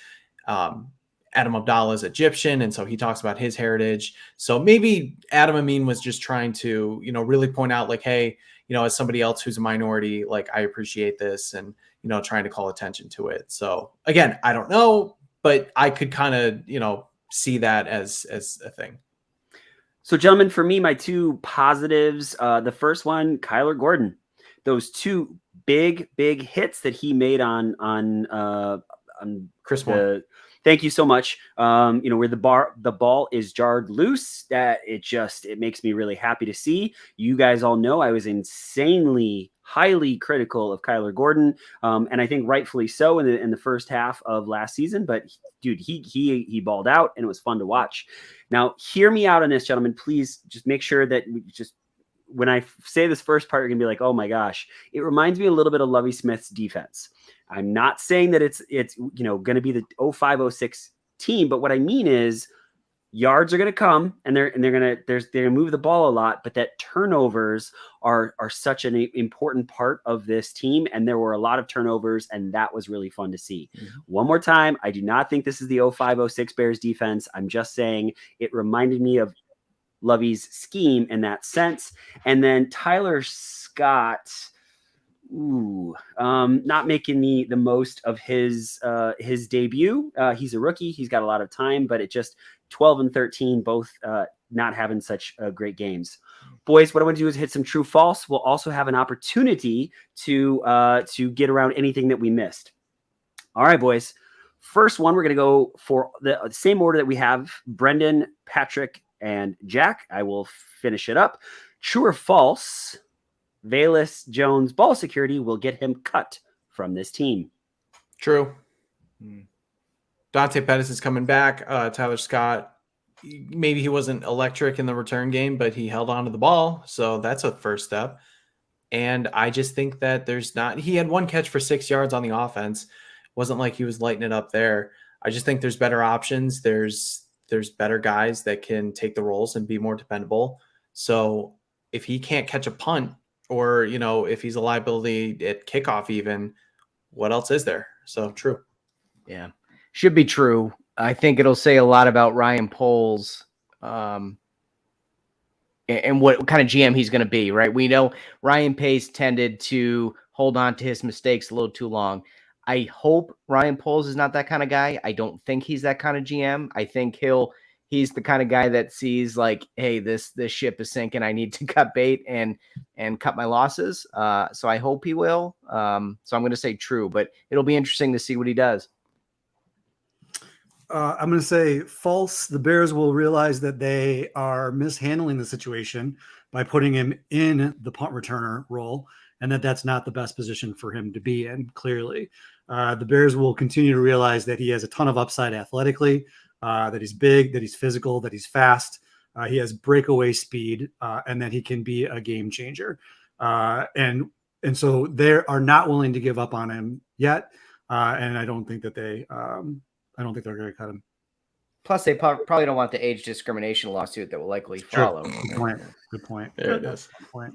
C: Adam Abdallah is Egyptian, and so he talks about his heritage. So maybe Adam Amin was just trying to, really point out like, hey, as somebody else who's a minority, like I appreciate this, and, trying to call attention to it. So again, I don't know, but I could kind of, see that as a thing.
B: So gentlemen, for me, my 2 positives, the first one, Kyler Gordon, those 2 big hits that he made on
C: Chris Moore.
B: Thank you so much. Where the ball is jarred loose, that it makes me really happy to see. You guys all know I was insanely highly critical of Kyler Gordon, and I think rightfully so in the first half of last season. But dude, he balled out, and it was fun to watch. Now, hear me out on this, gentlemen. Please just make sure that when I say this first part, you're gonna be like, oh my gosh, it reminds me a little bit of Lovie Smith's defense. I'm not saying that it's going to be the 05-06 team, but what I mean is yards are going to come, and they're going to move the ball a lot, but that turnovers are such an important part of this team, and there were a lot of turnovers, and that was really fun to see. One more time, I do not think this is the 05-06 Bears defense. I'm just saying it reminded me of Lovey's scheme in that sense. And then Tyler Scott, not making the most of his debut. He's a rookie. He's got a lot of time, but it just 12 and 13, both not having such great games. Boys, what I want to do is hit some true false. We'll also have an opportunity to get around anything that we missed. All right, boys. First one, we're going to go for the same order that we have Brendan, Patrick, and Jack. I will finish it up. True or false? Velus Jones' ball security will get him cut from this team.
C: True. Dante Pettis is coming back. Tyler Scott, maybe he wasn't electric in the return game, but he held on to the ball. So that's a first step. And I just think that he had one catch for 6 yards on the offense. Wasn't like he was lighting it up there. I just think there's better options. There's better guys that can take the roles and be more dependable. So if he can't catch a punt, or, if he's a liability at kickoff even, what else is there? So true.
E: Yeah, should be true. I think it'll say a lot about Ryan Poles and what kind of GM he's going to be, right? We know Ryan Pace tended to hold on to his mistakes a little too long. I hope Ryan Poles is not that kind of guy. I don't think he's that kind of GM. I think he's the kind of guy that sees like, hey, this ship is sinking. I need to cut bait and cut my losses. So I hope he will. So I'm going to say true, but it'll be interesting to see what he does.
F: I'm going to say false. The Bears will realize that they are mishandling the situation by putting him in the punt returner role, and that's not the best position for him to be in, clearly. The Bears will continue to realize that he has a ton of upside athletically, that he's big, that he's physical, that he's fast, he has breakaway speed, and that he can be a game changer. And so they are not willing to give up on him yet. And I don't think that they're going to cut him.
E: Plus, they probably don't want the age discrimination lawsuit that will likely follow.
F: Good point.
C: There it is.
F: Good point.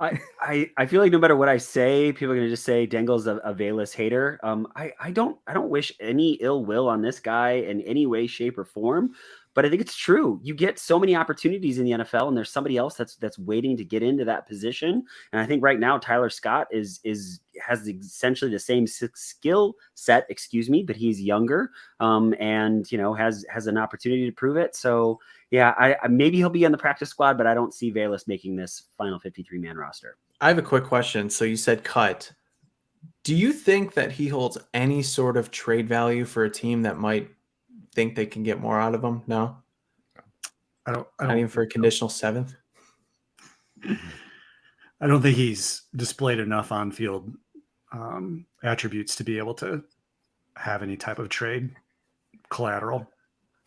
B: I feel like no matter what I say, people are going to just say Dengle's a Velus hater. I don't wish any ill will on this guy in any way, shape, or form. But I think it's true. You get so many opportunities in the NFL, and there's somebody else that's waiting to get into that position. And I think right now Tyler Scott has essentially the same skill set, but he's younger, and has an opportunity to prove it. So yeah, I maybe he'll be on the practice squad, but I don't see Velus making this final 53-man roster.
C: I have a quick question. So you said cut. Do you think that he holds any sort of trade value for a team that might think they can get more out of him? No, I don't even for a conditional seventh.
F: I don't think he's displayed enough on-field attributes to be able to have any type of trade collateral.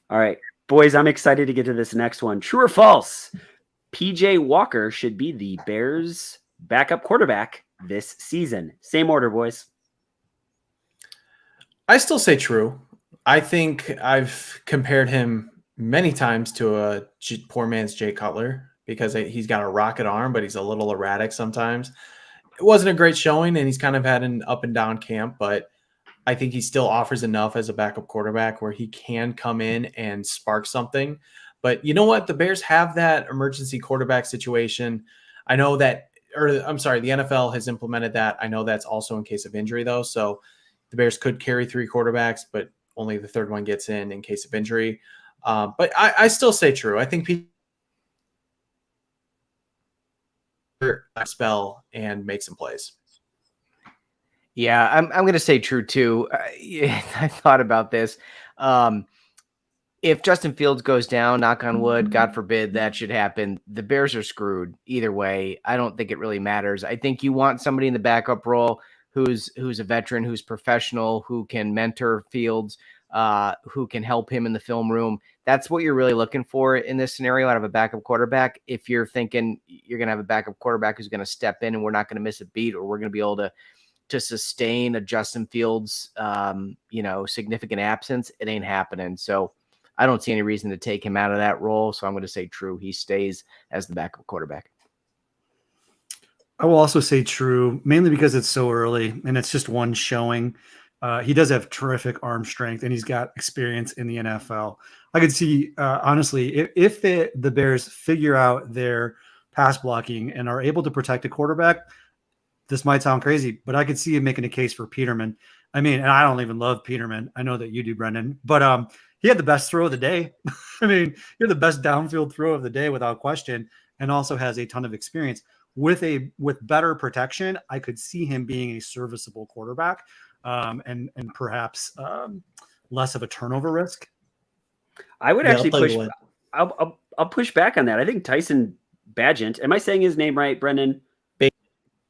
B: All right, boys, I'm excited to get to this next one. True or false? PJ Walker should be the Bears' backup quarterback this season. Same order, boys.
C: I still say true. I think I've compared him many times to a poor man's Jay Cutler because he's got a rocket arm, but he's a little erratic sometimes. It wasn't a great showing, and he's kind of had an up and down camp, but I think he still offers enough as a backup quarterback where he can come in and spark something. But you know what? The Bears have that emergency quarterback situation. I know that, the NFL has implemented that. I know that's also in case of injury, though. So the Bears could carry 3 quarterbacks, but only the third one gets in case of injury. But I still say true. I think people spell and make some plays.
E: Yeah, I'm going to say true too. I thought about this. If Justin Fields goes down, knock on wood, God forbid that should happen, the Bears are screwed either way. I don't think it really matters. I think you want somebody in the backup role who's a veteran, who's professional, who can mentor Fields, who can help him in the film room. That's what you're really looking for in this scenario out of a backup quarterback. If you're thinking you're going to have a backup quarterback who's going to step in and we're not going to miss a beat, or we're going to be able to sustain a Justin Fields, significant absence, it ain't happening. So I don't see any reason to take him out of that role. So I'm going to say true. He stays as the backup quarterback.
F: I will also say true, mainly because it's so early and it's just one showing. He does have terrific arm strength and he's got experience in the NFL. I could see, honestly, if the Bears figure out their pass blocking and are able to protect a quarterback, this might sound crazy, but I could see him making a case for Peterman. I mean, and I don't even love Peterman. I know that you do, Brendan, but he had the best throw of the day. I mean, he had the best downfield throw of the day without question, and also has a ton of experience. With better protection, I could see him being a serviceable quarterback, and perhaps less of a turnover risk.
B: I would actually push. I'll push back on that. I think Tyson Bagent. Am I saying his name right, Brendan?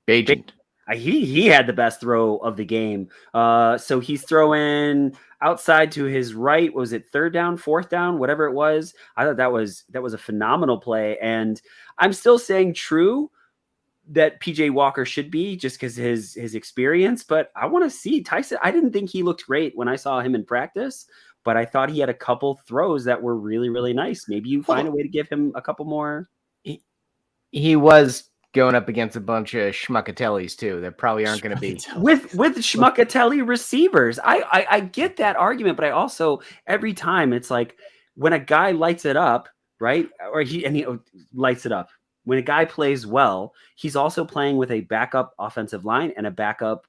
E: Bagent.
B: He had the best throw of the game. So he's throwing outside to his right. Was it third down, fourth down, whatever it was? I thought that was a phenomenal play. And I'm still saying true that PJ Walker should be just because his experience. But I want to see Tyson. I didn't think he looked great when I saw him in practice, but I thought he had a couple throws that were really, really nice. Maybe you find a way to give him a couple more.
E: He was going up against a bunch of schmuckatellis too that probably aren't going to be
B: with schmuckatelli receivers. I get that argument, but I also, every time it's like when a guy lights it up, right? Or he lights it up. When a guy plays well, he's also playing with a backup offensive line and a backup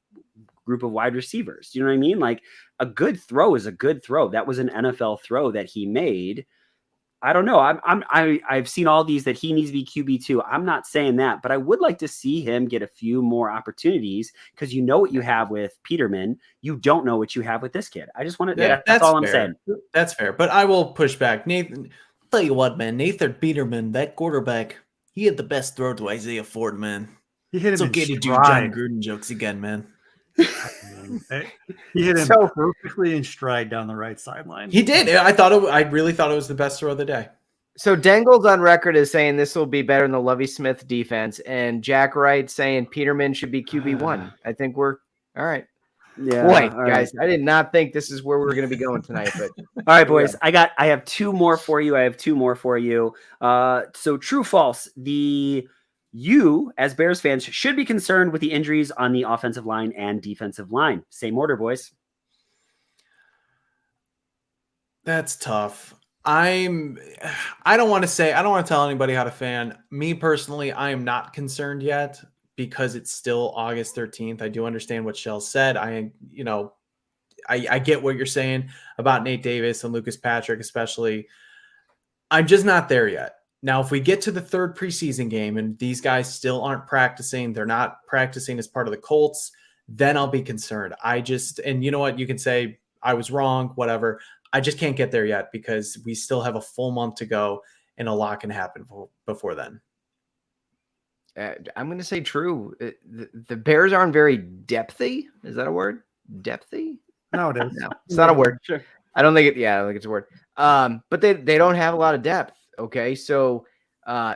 B: group of wide receivers. You know what I mean? Like a good throw is a good throw. That was an NFL throw that he made. I don't know. I've seen all these that he needs to be QB2. I'm not saying that, but I would like to see him get a few more opportunities because you know what you have with Peterman. You don't know what you have with this kid. I just want to. Yeah, that's all I'm saying.
C: That's fair, but I will push back. Nathan, tell you what, man. Nathan Peterman, that quarterback, he had the best throw to Isaiah Ford, man.
F: He hit him.
C: It's okay to do John Gruden jokes again, man.
F: He hit him perfectly in stride down the right sideline.
C: He did. I really thought it was the best throw of the day.
E: So Dengle's on record as saying this will be better than the Lovie Smith defense, and Jack Wright saying Peterman should be QB1. I think we're all right.
B: Yeah,
E: boy, guys, right. I did not think this is where we were going to be going tonight. But
B: all right, boys, I have two more for you. So true, false. You, as Bears fans, should be concerned with the injuries on the offensive line and defensive line. Same order, boys.
C: That's tough. I don't want to tell anybody how to fan. Me personally, I am not concerned yet because it's still August 13th. I do understand what Shell said. I get what you're saying about Nate Davis and Lucas Patrick, especially. I'm just not there yet. Now, if we get to the third preseason game and these guys still aren't practicing, they're not practicing as part of the Colts, then I'll be concerned. And you know what? You can say I was wrong, whatever. I just can't get there yet because we still have a full month to go and a lot can happen before then.
E: I'm going to say true. The Bears aren't very depthy. Is that a word? Depthy?
F: No, it is.
E: No, it's not a word.
B: Sure.
E: I don't think it's a word. But they don't have a lot of depth. Okay, so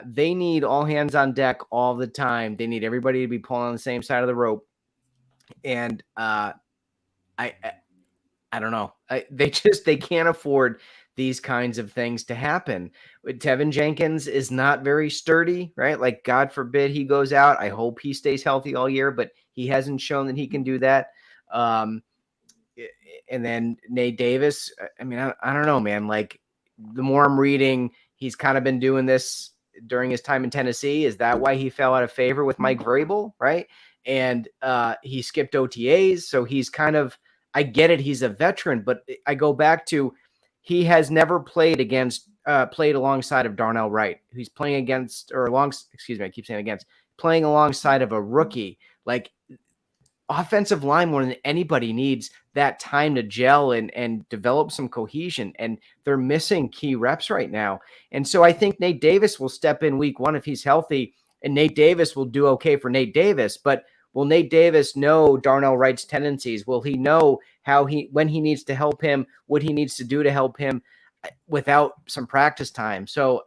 E: they need all hands on deck all the time. They need everybody to be pulling on the same side of the rope. And I don't know. They can't afford these kinds of things to happen. Tevin Jenkins is not very sturdy, right? Like, God forbid he goes out. I hope he stays healthy all year, but he hasn't shown that he can do that. And then Nate Davis, I mean, I don't know, man. Like, the more I'm reading, he's kind of been doing this during his time in Tennessee. Is that why he fell out of favor with Mike Vrabel, right? And he skipped OTAs, so he's kind of, I get it, he's a veteran, but I go back to he has never played alongside of Darnell Wright, who's playing playing alongside of a rookie. Like, offensive line more than anybody needs that time to gel and develop some cohesion, and they're missing key reps right now. And so I think Nate Davis will step in week one if he's healthy, and Nate Davis will do okay for Nate Davis. But will Nate Davis know Darnell Wright's tendencies? Will he know when he needs to help him, what he needs to do to help him without some practice time? So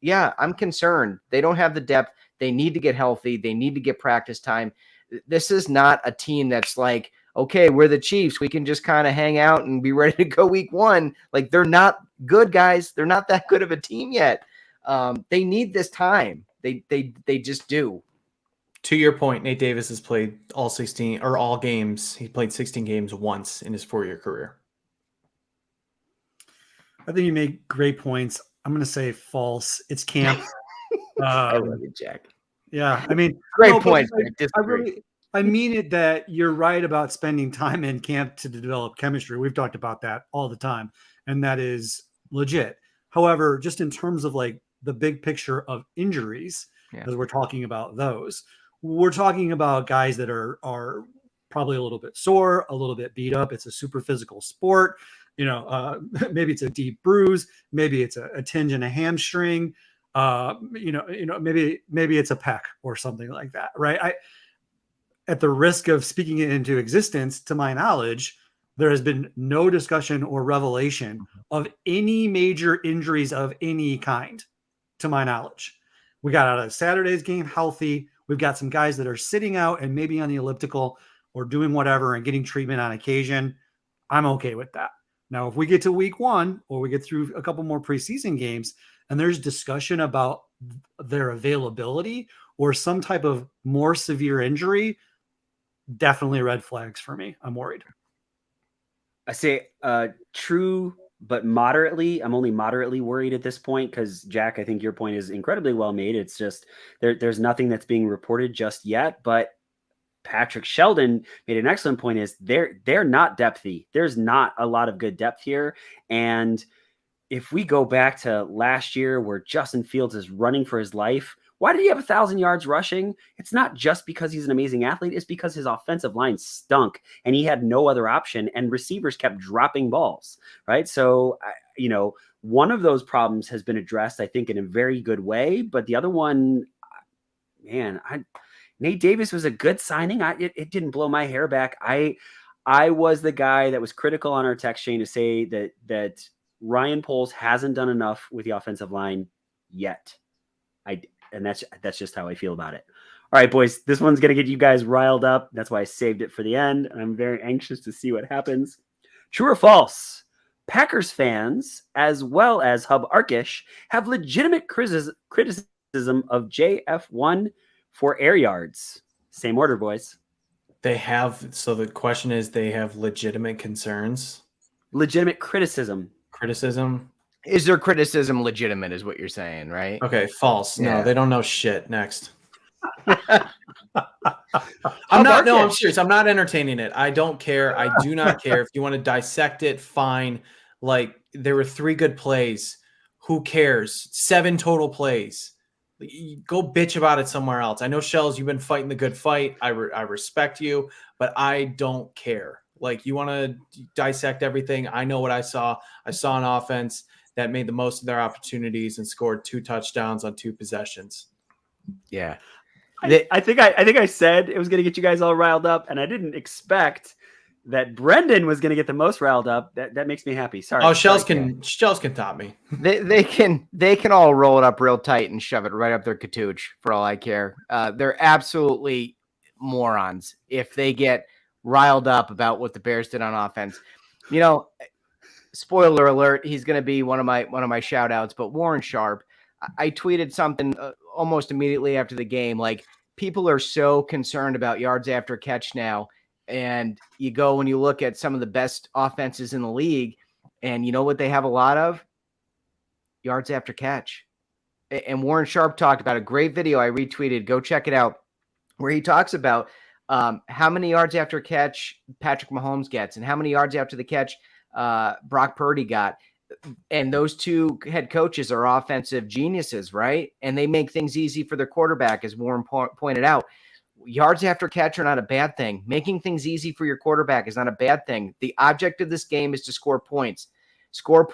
E: yeah, I'm concerned. They don't have the depth. They need to get healthy. They need to get practice time. This is not a team that's like, okay, we're the Chiefs. We can just kind of hang out and be ready to go week 1. Like, they're not good, guys. They're not that good of a team yet. They need this time. They just do.
C: To your point, Nate Davis has played all 16 or all games. He played 16 games once in his 4-year career.
F: I think you make great points. I'm going to say false. It's camp.
E: I love you, Jack.
F: Yeah, I mean,
E: great point.
F: I mean it that you're right about spending time in camp to develop chemistry. We've talked about that all the time, and that is legit. However, just in terms of like the big picture of injuries, as we're talking about those, we're talking about guys that are probably a little bit sore, a little bit beat up. It's a super physical sport. Maybe it's a deep bruise, maybe it's a tinge in a hamstring. Maybe it's a pec or something like that, right? At the risk of speaking it into existence, to my knowledge, there has been no discussion or revelation of any major injuries of any kind, to my knowledge. We got out of Saturday's game healthy. We've got some guys that are sitting out and maybe on the elliptical or doing whatever and getting treatment on occasion. I'm okay with that. Now, if we get to week 1 or we get through a couple more preseason games and there's discussion about their availability or some type of more severe injury, definitely red flags for me. I'm worried.
B: I say true, but moderately. I'm only moderately worried at this point because, Jack, I think your point is incredibly well made. It's just there's nothing that's being reported just yet. But Patrick Sheldon made an excellent point is they're not depthy. There's not a lot of good depth here. And if we go back to last year where Justin Fields is running for his life, why did he have 1,000 yards rushing? It's not just because he's an amazing athlete. It's because his offensive line stunk and he had no other option and receivers kept dropping balls, right? So, one of those problems has been addressed, I think, in a very good way. But the other one, man, Nate Davis was a good signing. It didn't blow my hair back. I was the guy that was critical on our text chain to say that Ryan Poles hasn't done enough with the offensive line yet. And that's just how I feel about it. All right, boys, this one's going to get you guys riled up. That's why I saved it for the end. And I'm very anxious to see what happens. True or false? Packers fans, as well as Hub Arkish, have legitimate criticism of JF1 for air yards. Same order, boys.
C: They have. So the question is, they have legitimate concerns.
B: Legitimate criticism.
C: Criticism.
E: Is their criticism legitimate is what you're saying, right?
C: Okay, false.
E: Yeah.
C: No, they don't know shit. Next. I'm serious. I'm not entertaining it. I don't care. I do not care. If you want to dissect it, fine. Like, there were 3 good plays. Who cares? 7 total plays. Go bitch about it somewhere else. I know, Shells, you've been fighting the good fight. I respect you, but I don't care. Like, you want to dissect everything. I know what I saw. I saw an offense that made the most of their opportunities and scored 2 touchdowns on 2 possessions.
E: Yeah.
B: I think I said it was going to get you guys all riled up, and I didn't expect that Brendan was going to get the most riled up. That makes me happy. Sorry.
C: Oh, Shells can top me.
E: They can all roll it up real tight and shove it right up their catooch for all I care. They're absolutely morons if they get riled up about what the Bears did on offense. Spoiler alert, he's going to be one of my shout outs, but Warren Sharp, I tweeted something almost immediately after the game. Like, people are so concerned about yards after catch now. And you go and you look at some of the best offenses in the league, and you know what they have a lot of? Yards after catch. And Warren Sharp talked about a great video I retweeted. Go check it out, where he talks about how many yards after catch Patrick Mahomes gets and how many yards after the catch Brock Purdy got. And those 2 head coaches are offensive geniuses, right? And they make things easy for their quarterback, as Warren pointed out. Yards after catch are not a bad thing. Making things easy for your quarterback is not a bad thing. The object of this game is to score points. Score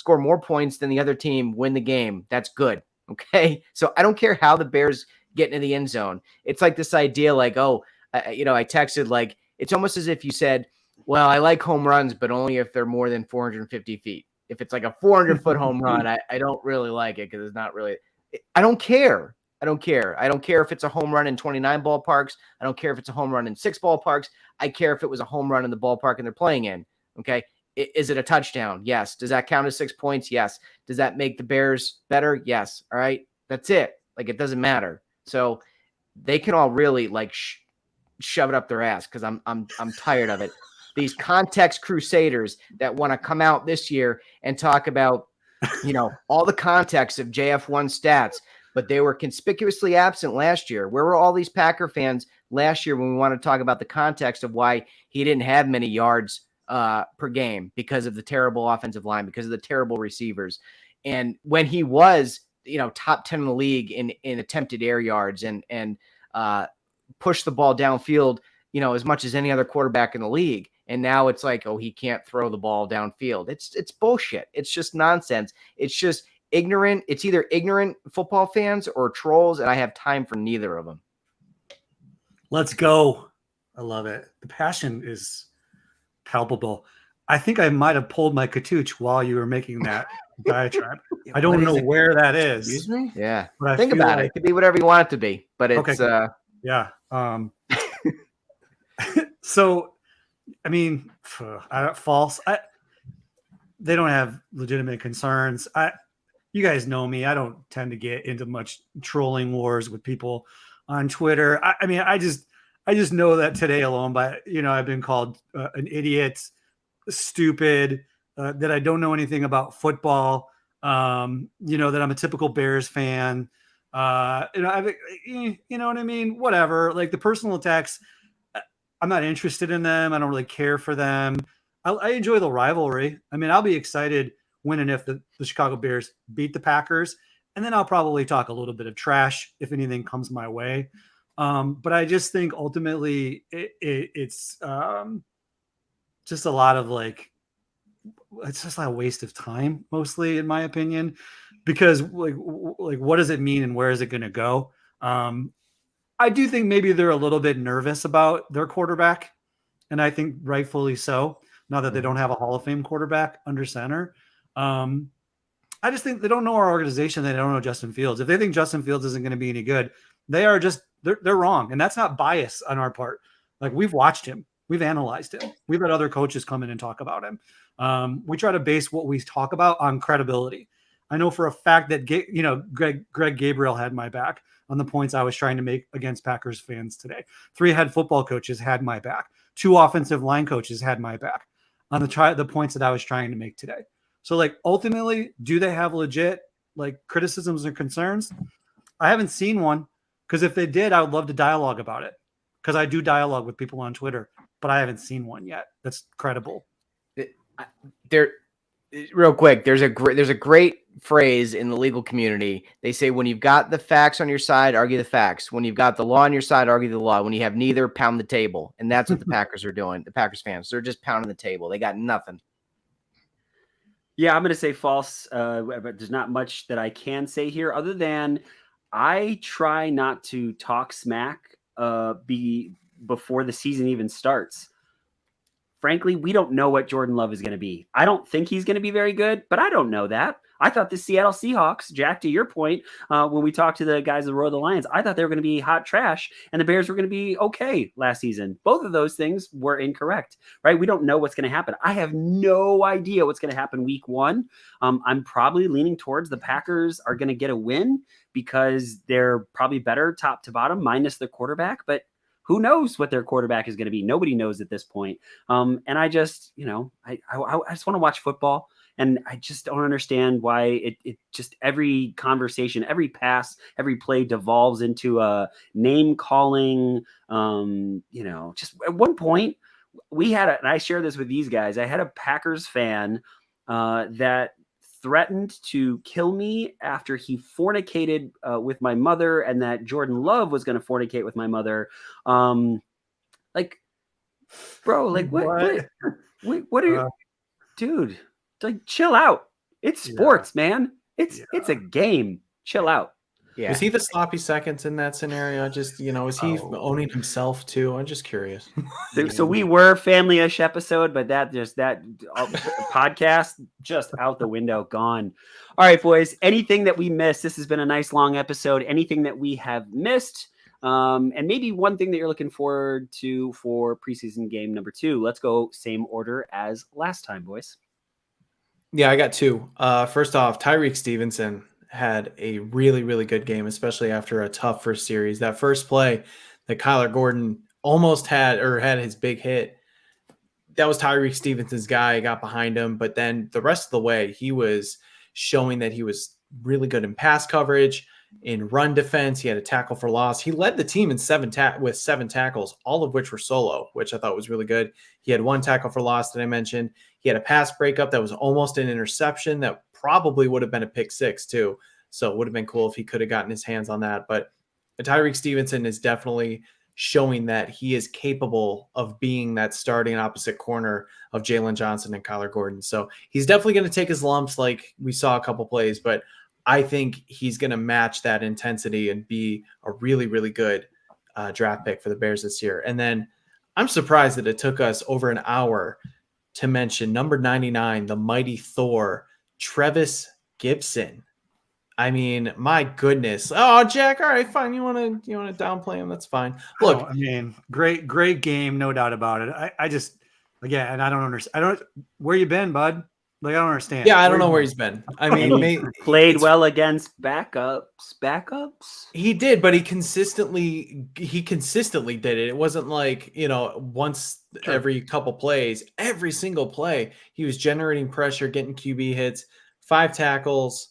E: more points than the other team, win the game. That's good. Okay? So I don't care how the Bears get into the end zone. It's like this idea like, I texted, like, it's almost as if you said, well, I like home runs, but only if they're more than 450 feet. If it's like a 400-foot home run, I don't really like it because it's not really – I don't care. I don't care. I don't care if it's a home run in 29 ballparks. I don't care if it's a home run in 6 ballparks. I care if it was a home run in the ballpark and they're playing in. Okay. Is it a touchdown? Yes. Does that count as 6 points? Yes. Does that make the Bears better? Yes. All right. That's it. Like, it doesn't matter. So they can all really like shove it up their ass, because I'm tired of it. These context crusaders that want to come out this year and talk about, all the context of JF1 stats, but they were conspicuously absent last year. Where were all these Packer fans last year when we want to talk about the context of why he didn't have many yards per game because of the terrible offensive line, because of the terrible receivers? And when he was, top 10 in the league in attempted air yards and push the ball downfield, as much as any other quarterback in the league. And now it's like, oh, he can't throw the ball downfield. It's bullshit. It's just nonsense. It's just ignorant. It's either ignorant football fans or trolls, and I have time for neither of them.
F: Let's go. I love it. The passion is palpable. I think I might have pulled my Katuch while you were making that diatribe. I don't know where that is.
E: Excuse me? Yeah.
F: But
E: think about it. It could be whatever you want it to be, but it's
F: okay. Yeah. So, I mean, false. They don't have legitimate concerns. You guys know me. I don't tend to get into much trolling wars with people on Twitter. I just know that today alone, I've been called an idiot, stupid, that I don't know anything about football. That I'm a typical Bears fan. You know what I mean? Whatever. Like, the personal attacks, I'm not interested in them. I don't really care for them. I enjoy the rivalry. I mean, I'll be excited when and if the Chicago Bears beat the Packers, and then I'll probably talk a little bit of trash if anything comes my way. But I just think ultimately it's just a lot of it's just a waste of time, mostly, in my opinion, because like what does it mean and where is it going to go? I do think maybe they're a little bit nervous about their quarterback, and I think rightfully so, now that they don't have a Hall of Fame quarterback under center. I just think they don't know our organization. They don't know Justin Fields. If they think Justin Fields isn't going to be any good, they're wrong. And that's not bias on our part. Like, we've watched him. We've analyzed him. We've had other coaches come in and talk about him. We try to base what we talk about on credibility. I know for a fact that, Greg Gabriel had my back on the points I was trying to make against Packers fans today. 3 head football coaches had my back. 2 offensive line coaches had my back on the points that I was trying to make today. So, ultimately, do they have legit, criticisms or concerns? I haven't seen one, because if they did, I would love to dialogue about it, because I do dialogue with people on Twitter, but I haven't seen one yet that's credible.
E: Real quick, there's a great phrase in the legal community. They say, when you've got the facts on your side, argue the facts. When you've got the law on your side, argue the law. When you have neither, pound the table. And that's what the Packers are doing. The Packers fans, they're just pounding the table. They got nothing.
B: Yeah, I'm going to say false, but there's not much that I can say here other than I try not to talk smack before the season even starts. Frankly, we don't know what Jordan Love is going to be. I don't think he's going to be very good, but I don't know that. I thought the Seattle Seahawks, Jack, to your point, when we talked to the guys that rode the Lions, I thought they were going to be hot trash and the Bears were going to be okay last season. Both of those things were incorrect, right? We don't know what's going to happen. I have no idea what's going to happen week 1. I'm probably leaning towards the Packers are going to get a win because they're probably better top to bottom minus the quarterback, but who knows what their quarterback is going to be? Nobody knows at this point. And I just, I just want to watch football. And I just don't understand why it just every conversation, every pass, every play devolves into a name calling. Just at one point and I share this with these guys. I had a Packers fan that threatened to kill me after he fornicated with my mother, and that Jordan Love was going to fornicate with my mother. Bro, what are you, dude? Chill out. It's sports, man. It's a game. Chill out.
E: Yeah.
C: Was he the sloppy seconds in that scenario? Just, is he owning himself too? I'm just curious.
B: So we were family-ish episode, but that podcast just out the window, gone. All right, boys. Anything that we missed? This has been a nice long episode. Anything that we have missed? And maybe one thing that you're looking forward to for preseason game number 2. Let's go same order as last time, boys.
C: Yeah, I got 2. First off, Tyreek Stevenson had a really, really good game, especially after a tough first series. That first play that Kyler Gordon almost had his big hit, that was Tyreek Stevenson's guy. Got behind him, but then the rest of the way, he was showing that he was really good in pass coverage, in run defense. He had a tackle for loss. He led the team in 7 tackles, all of which were solo, which I thought was really good. He had 1 tackle for loss that I mentioned. He had a pass breakup that was almost an interception that probably would have been a pick 6 too. So it would have been cool if he could have gotten his hands on that. But Tyreek Stevenson is definitely showing that he is capable of being that starting opposite corner of Jalen Johnson and Kyler Gordon. So he's definitely going to take his lumps like we saw a couple plays, but I think he's going to match that intensity and be a really, really good draft pick for the Bears this year. And then I'm surprised that it took us over an hour to mention number 99, the mighty Thor, Trevis Gibson. I mean, my goodness. Oh, Jack. All right, fine. You want to downplay him? That's fine. Look,
F: I mean, great game, no doubt about it. I just, again, and I don't understand. Where you been, bud? Like, I don't understand.
C: Yeah, I don't know where he's been. I mean,
B: played well against backups.
C: He did, but he consistently did it. It wasn't like, once every couple plays, every single play, he was generating pressure, getting QB hits, 5 tackles,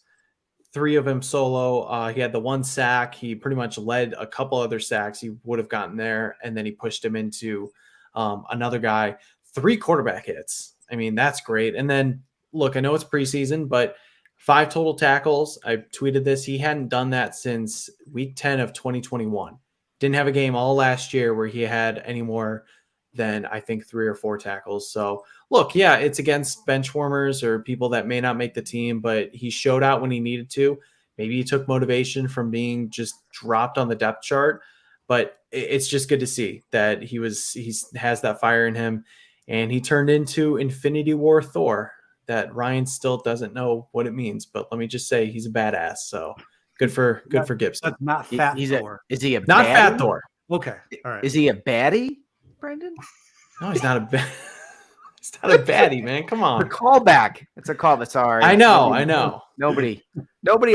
C: 3 of them solo. He had the 1 sack. He pretty much led a couple other sacks. He would have gotten there, and then he pushed him into another guy. 3 quarterback hits. I mean, that's great. And then, look, I know it's preseason, but 5 total tackles. I tweeted this. He hadn't done that since week 10 of 2021. Didn't have a game all last year where he had any more than, I think, 3 or 4 tackles. So, look, yeah, it's against bench warmers or people that may not make the team, but he showed out when he needed to. Maybe he took motivation from being just dropped on the depth chart, but it's just good to see that he has that fire in him, and he turned into Infinity War Thor. That Ryan still doesn't know what it means, but let me just say he's a badass. So good for Gibson.
F: That's not fat Thor.
E: Is he a
C: not
E: baddie?
C: fat Thor?
F: Okay, all right.
E: Is he a baddie, Brendan?
C: No, he's not a he's not a baddie, man. Come on.
E: A callback. It's a callback. Sorry.
C: I know.
E: Nobody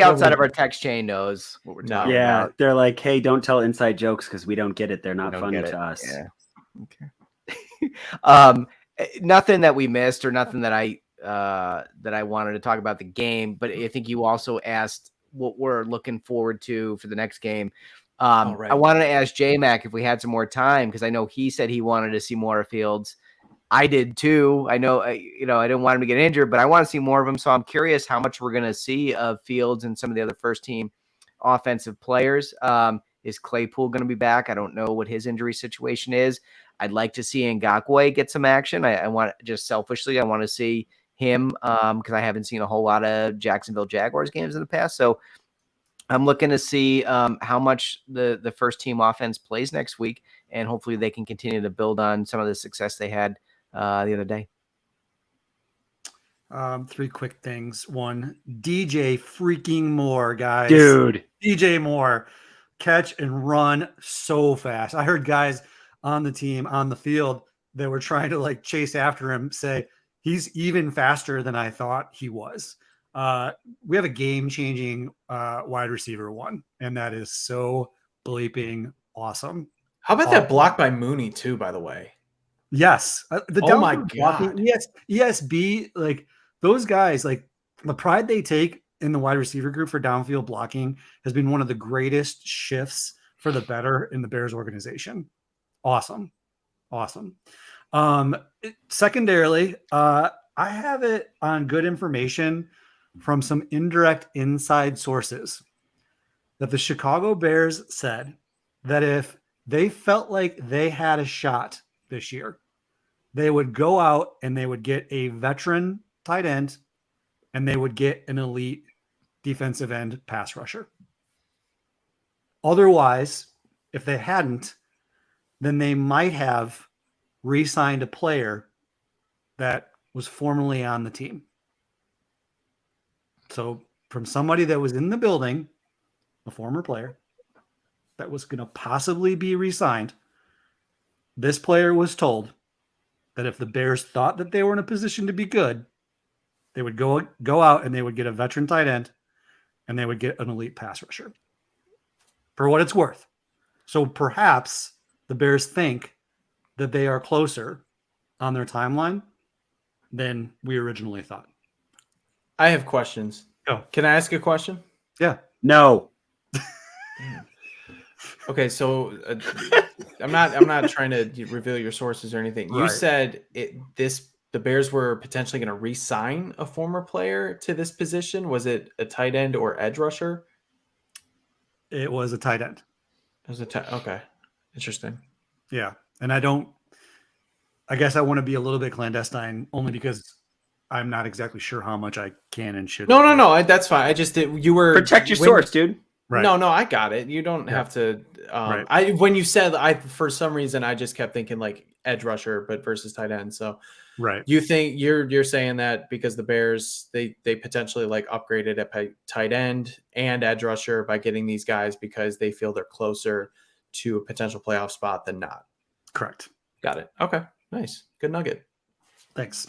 E: outside of our text chain knows what we're talking about.
B: They're like, hey, don't tell inside jokes because we don't get it. They're not funny to us.
E: Yeah. Okay. Nothing that we missed or nothing that I wanted to talk about the game, but I think you also asked what we're looking forward to for the next game.
C: Right.
E: I wanted to ask J-Mac if we had some more time, because I know he said he wanted to see more of Fields. I did too. I know, I didn't want him to get injured, but I want to see more of him. So I'm curious how much we're going to see of Fields and some of the other first team offensive players. Is Claypool going to be back? I don't know what his injury situation is. I'd like to see Ngakoue get some action. I want, just selfishly, I want to see him because I haven't seen a whole lot of Jacksonville Jaguars games in the past. So I'm looking to see how much the first team offense plays next week, and hopefully they can continue to build on some of the success they had the other day.
F: 3 quick things. 1, DJ freaking Moore, guys.
B: Dude.
F: DJ Moore, catch and run so fast. I heard guys on the team, on the field, that were trying to like chase after him, say he's even faster than I thought he was. We have a game-changing wide receiver 1, and that is so bleeping awesome.
C: How about that block by Mooney too, by the way?
F: Yes.
C: Oh my God.
F: ESB, like those guys, like the pride they take in the wide receiver group for downfield blocking has been one of the greatest shifts for the better in the Bears organization. Awesome. Secondarily, I have it on good information from some indirect inside sources that the Chicago Bears said that if they felt like they had a shot this year, they would go out and they would get a veteran tight end and they would get an elite defensive end pass rusher. Otherwise, if they hadn't, then they might have re-signed a player that was formerly on the team. So from somebody that was in the building, a former player that was going to possibly be re-signed, this player was told that if the Bears thought that they were in a position to be good, they would go out and they would get a veteran tight end and they would get an elite pass rusher. For what it's worth. So perhaps the Bears think that they are closer on their timeline than we originally thought.
C: I have questions.
F: Go.
C: Can I ask a question?
F: Yeah.
B: No.
C: Okay, so I'm not trying to reveal your sources or anything. You
F: Right.
C: said the Bears were potentially going to re-sign a former player to this position. Was it a tight end or edge rusher?
F: It was a tight end.
C: It was okay. Interesting.
F: Yeah. And I guess I want to be a little bit clandestine only because I'm not exactly sure how much I can and should.
C: No. That's fine. I just did. You were
B: Protect your source, dude.
F: Right.
C: No, I got it. You don't have to.
F: Right.
C: When you said for some reason, I just kept thinking like edge rusher, but versus tight end. So
F: right.
C: You think you're saying that because the Bears they potentially like upgraded at tight end and edge rusher by getting these guys because they feel they're closer to a potential playoff spot than not.
F: Correct.
C: Got it. Okay. Nice. Good nugget.
F: Thanks.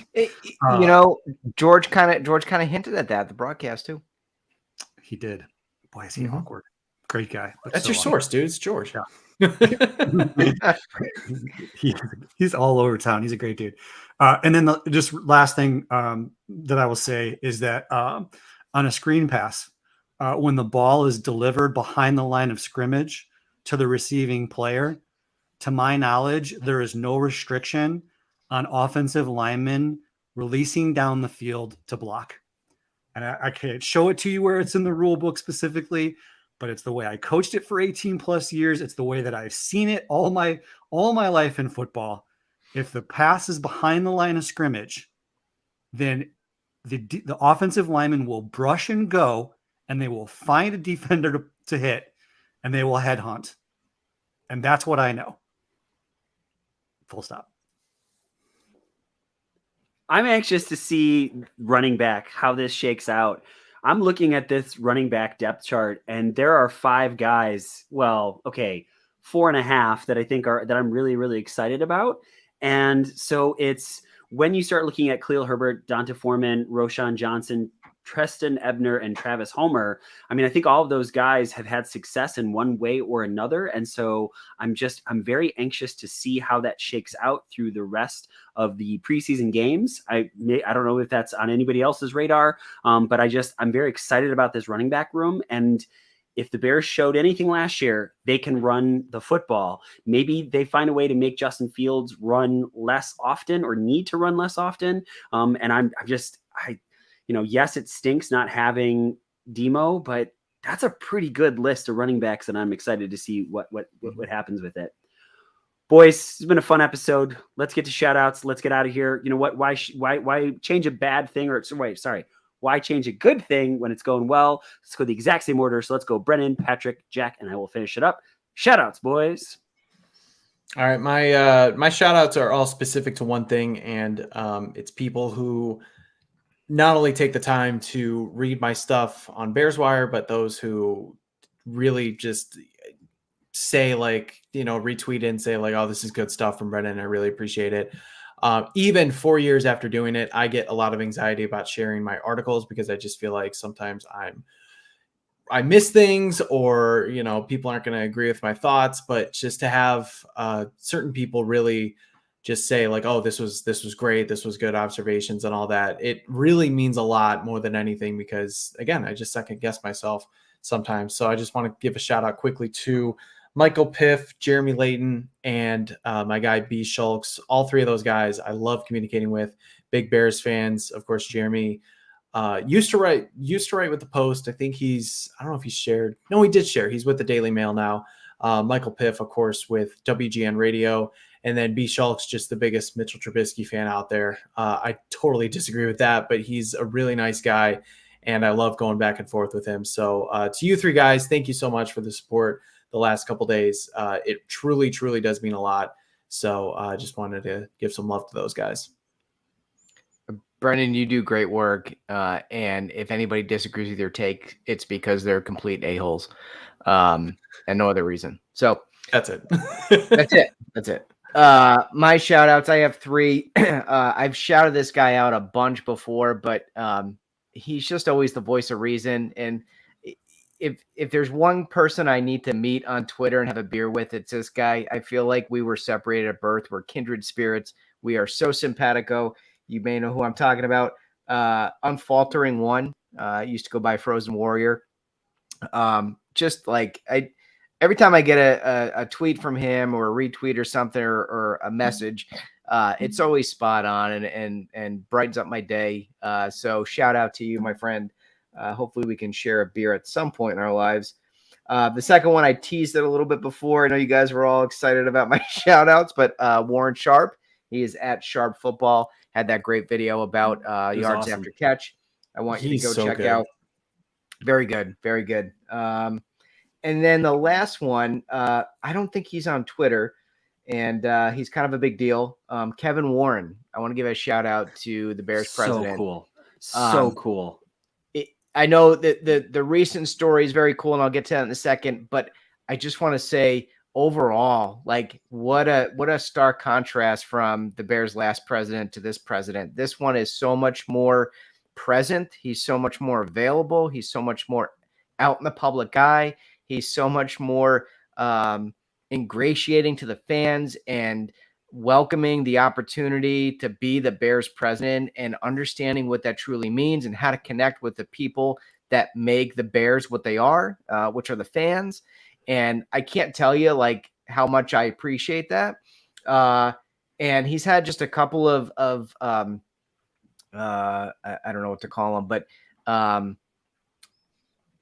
E: George kind of hinted at that at the broadcast too.
F: He did. Boy, is he awkward. Great guy.
C: That's your source, dude. It's George.
F: Yeah. He's all over town. He's a great dude. And then the just last thing that I will say is that on a screen pass, when the ball is delivered behind the line of scrimmage to the receiving player, to my knowledge, there is no restriction on offensive linemen releasing down the field to block. And I can't show it to you where it's in the rule book specifically, but it's the way I coached it for 18 plus years. It's the way that I've seen it all my life in football. If the pass is behind the line of scrimmage, then the offensive lineman will brush and go, and they will find a defender to hit, and they will headhunt. And that's what I know. Full stop.
B: I'm anxious to see running back, how this shakes out. I'm looking at this running back depth chart, and there are 5 guys. Well, okay, 4.5 that I think that I'm really, really excited about. And so it's when you start looking at Khalil Herbert, Donta Foreman, Roshan Johnson, Treston Ebner, and Travis Homer. I mean, I think all of those guys have had success in one way or another. And so I'm very anxious to see how that shakes out through the rest of the preseason games. I don't know if that's on anybody else's radar, but I'm very excited about this running back room. And if the Bears showed anything last year, they can run the football. Maybe they find a way to make Justin Fields run less often or need to run less often. And yes, it stinks not having Demo, but that's a pretty good list of running backs, and I'm excited to see what happens with it. Boys, it's been a fun episode. Let's get to shout outs. Let's get out of here. You know what? Why change a bad thing why change a good thing when it's going well? Let's go the exact same order. So let's go Brennan, Patrick, Jack, and I will finish it up. Shout outs, boys.
C: All right. My shout outs are all specific to one thing, and it's people who not only take the time to read my stuff on Bears Wire, but those who really just say retweet and say like, oh, this is good stuff from Brennan. I really appreciate it. Even 4 years after doing it, I get a lot of anxiety about sharing my articles because I just feel like sometimes I miss things or, people aren't going to agree with my thoughts, but just to have certain people really just say like, oh, this was great. This was good observations and all that. It really means a lot more than anything because again, I just second guess myself sometimes. So I just want to give a shout out quickly to Michael Piff, Jeremy Layton, and my guy B Schultz. All 3 of those guys I love communicating with. Big Bears fans. Of course, Jeremy used to write with the Post. I think I don't know if he shared. No, he did share. He's with the Daily Mail now. Michael Piff, of course, with WGN Radio. And then B Schultz, just the biggest Mitchell Trubisky fan out there. I totally disagree with that, but he's a really nice guy, and I love going back and forth with him. So to you 3 guys, thank you so much for the support the last couple days. It truly, truly does mean a lot. So I just wanted to give some love to those guys.
E: Brendan, you do great work. And if anybody disagrees with your take, it's because they're complete a-holes, and no other reason. So
C: that's it.
E: That's it. That's it. My shout outs, I have 3. I've shouted this guy out a bunch before, but he's just always the voice of reason. And if there's one person I need to meet on Twitter and have a beer with, it's this guy. I feel like we were separated at birth. We're kindred spirits. We are so simpatico. You may know who I'm talking about. Unfaltering One, used to go by Frozen Warrior. Just like every time I get a tweet from him or a retweet or something or a message, it's always spot on and brightens up my day. So shout out to you, my friend. Hopefully we can share a beer at some point in our lives. The second one, I teased it a little bit before. I know you guys were all excited about my shout outs, but Warren Sharp, he is at Sharp Football, had that great video about yards
B: awesome.
E: after catch. I want you to go check out. Very good. Very good. And then the last one, I don't think he's on Twitter, and he's kind of a big deal. Kevin Warren. I want to give a shout out to the Bears president.
B: So cool. So cool.
E: I know that the recent story is very cool, and I'll get to that in a second, but I just want to say overall, like what a stark contrast from the Bears' last president to this president. This one is so much more present. He's so much more available. He's so much more out in the public eye. He's so much more ingratiating to the fans and welcoming the opportunity to be the Bears president and understanding what that truly means and how to connect with the people that make the Bears what they are, which are the fans. And I can't tell you like how much I appreciate that. And he's had just a couple of I don't know what to call them, but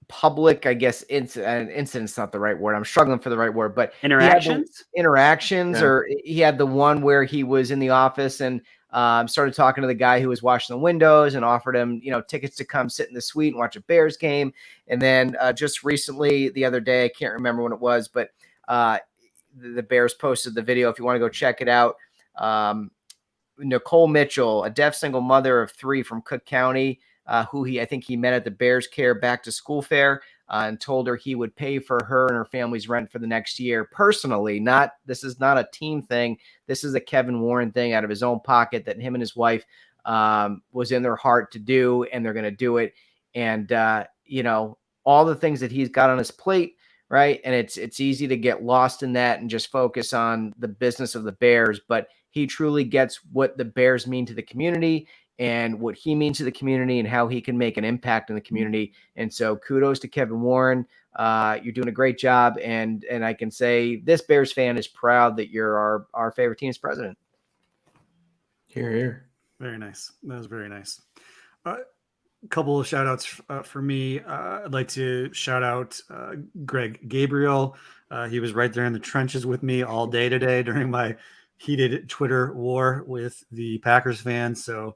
E: public, I guess, incident's not the right word. I'm struggling for the right word, but
B: interactions,
E: yeah. Or he had the one where he was in the office and started talking to the guy who was washing the windows and offered him, tickets to come sit in the suite and watch a Bears game. And then just recently, the other day, I can't remember when it was, but the Bears posted the video. If you want to go check it out, Nicole Mitchell, a deaf single mother of 3 from Cook County, who I think he met at the Bears Care Back to School Fair, and told her he would pay for her and her family's rent for the next year personally. This is not a team thing. This is a Kevin Warren thing out of his own pocket that him and his wife was in their heart to do, and they're going to do it. And all the things that he's got on his plate, right? And it's easy to get lost in that and just focus on the business of the Bears, but he truly gets what the Bears mean to the community and what he means to the community and how he can make an impact in the community. And so kudos to Kevin Warren. You're doing a great job. And I can say this Bears fan is proud that you're our favorite team's president.
C: Hear, hear.
F: Very nice. That was very nice. A couple of shout outs for me. I'd like to shout out Greg Gabriel. He was right there in the trenches with me all day today during my heated Twitter war with the Packers fans. So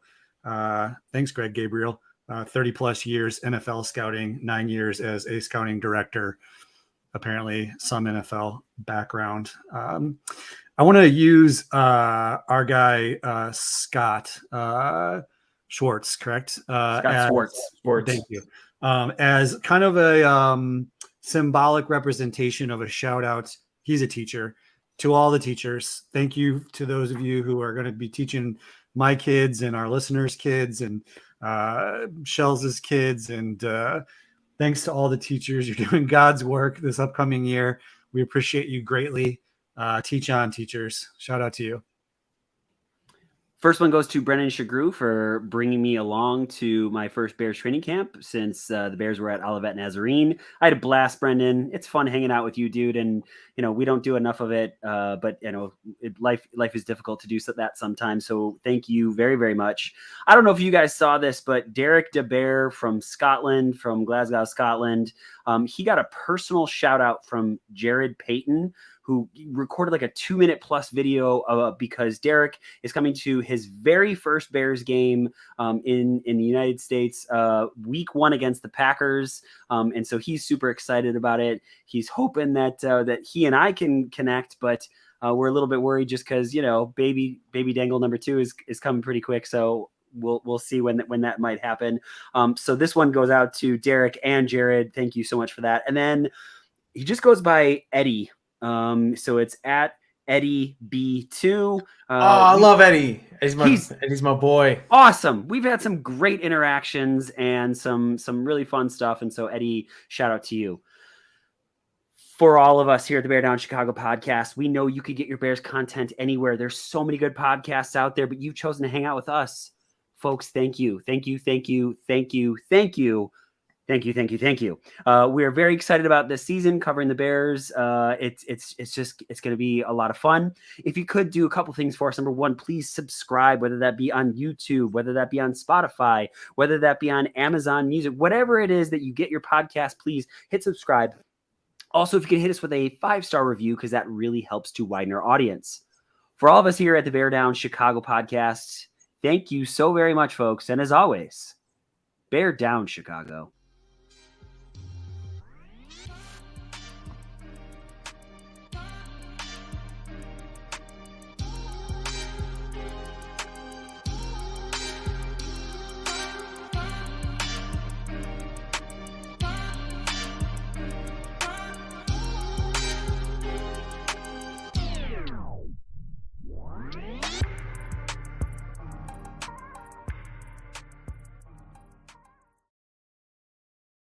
F: thanks, Greg Gabriel. 30 plus years NFL scouting, 9 years as a scouting director, apparently some NFL background. I want to use our guy, Scott Schwartz, correct?
B: Scott Schwartz.
F: Thank you. As kind of a symbolic representation of a shout out. He's a teacher. To all the teachers, thank you to those of you who are going to be teaching my kids and our listeners' kids and Shell's kids. And thanks to all the teachers. You're doing God's work this upcoming year. We appreciate you greatly. Teach on, teachers. Shout out to you.
B: First one goes to Brendan Shagru for bringing me along to my first Bears training camp since the Bears were at Olivet Nazarene. I had a blast, Brendan. It's fun hanging out with you, dude. And, we don't do enough of it, but, life is difficult to do that sometimes. So thank you very, very much. I don't know if you guys saw this, but Derek DeBear from Scotland, from Glasgow, Scotland, He got a personal shout out from Jared Payton, who recorded like a 2-minute plus video because Derek is coming to his very first Bears game in the United States, week 1 against the Packers. And so he's super excited about it. He's hoping that he and I can connect, but we're a little bit worried just because, baby dangle number 2 is coming pretty quick. So we'll see when that might happen. So this one goes out to Derek and Jared. Thank you so much for that. And then he just goes by Eddie. So it's at Eddie B2.
C: I love Eddie. Eddie's my boy.
B: Awesome. We've had some great interactions and some really fun stuff. And so Eddie, shout out to you. For all of us here at the Bear Down Chicago podcast, we know you could get your Bears content anywhere. There's so many good podcasts out there, but you've chosen to hang out with us. Folks, thank you. Thank you. Thank you. Thank you. Thank you. Thank you. Thank you. Thank you. We are very excited about this season covering the Bears. It's going to be a lot of fun. If you could do a couple things for us. Number 1, please subscribe, whether that be on YouTube, whether that be on Spotify, whether that be on Amazon Music, whatever it is that you get your podcast, please hit subscribe. Also, if you can hit us with a 5-star review, because that really helps to widen our audience. For all of us here at the Bear Down Chicago podcast, thank you so very much, folks. And as always, Bear Down Chicago.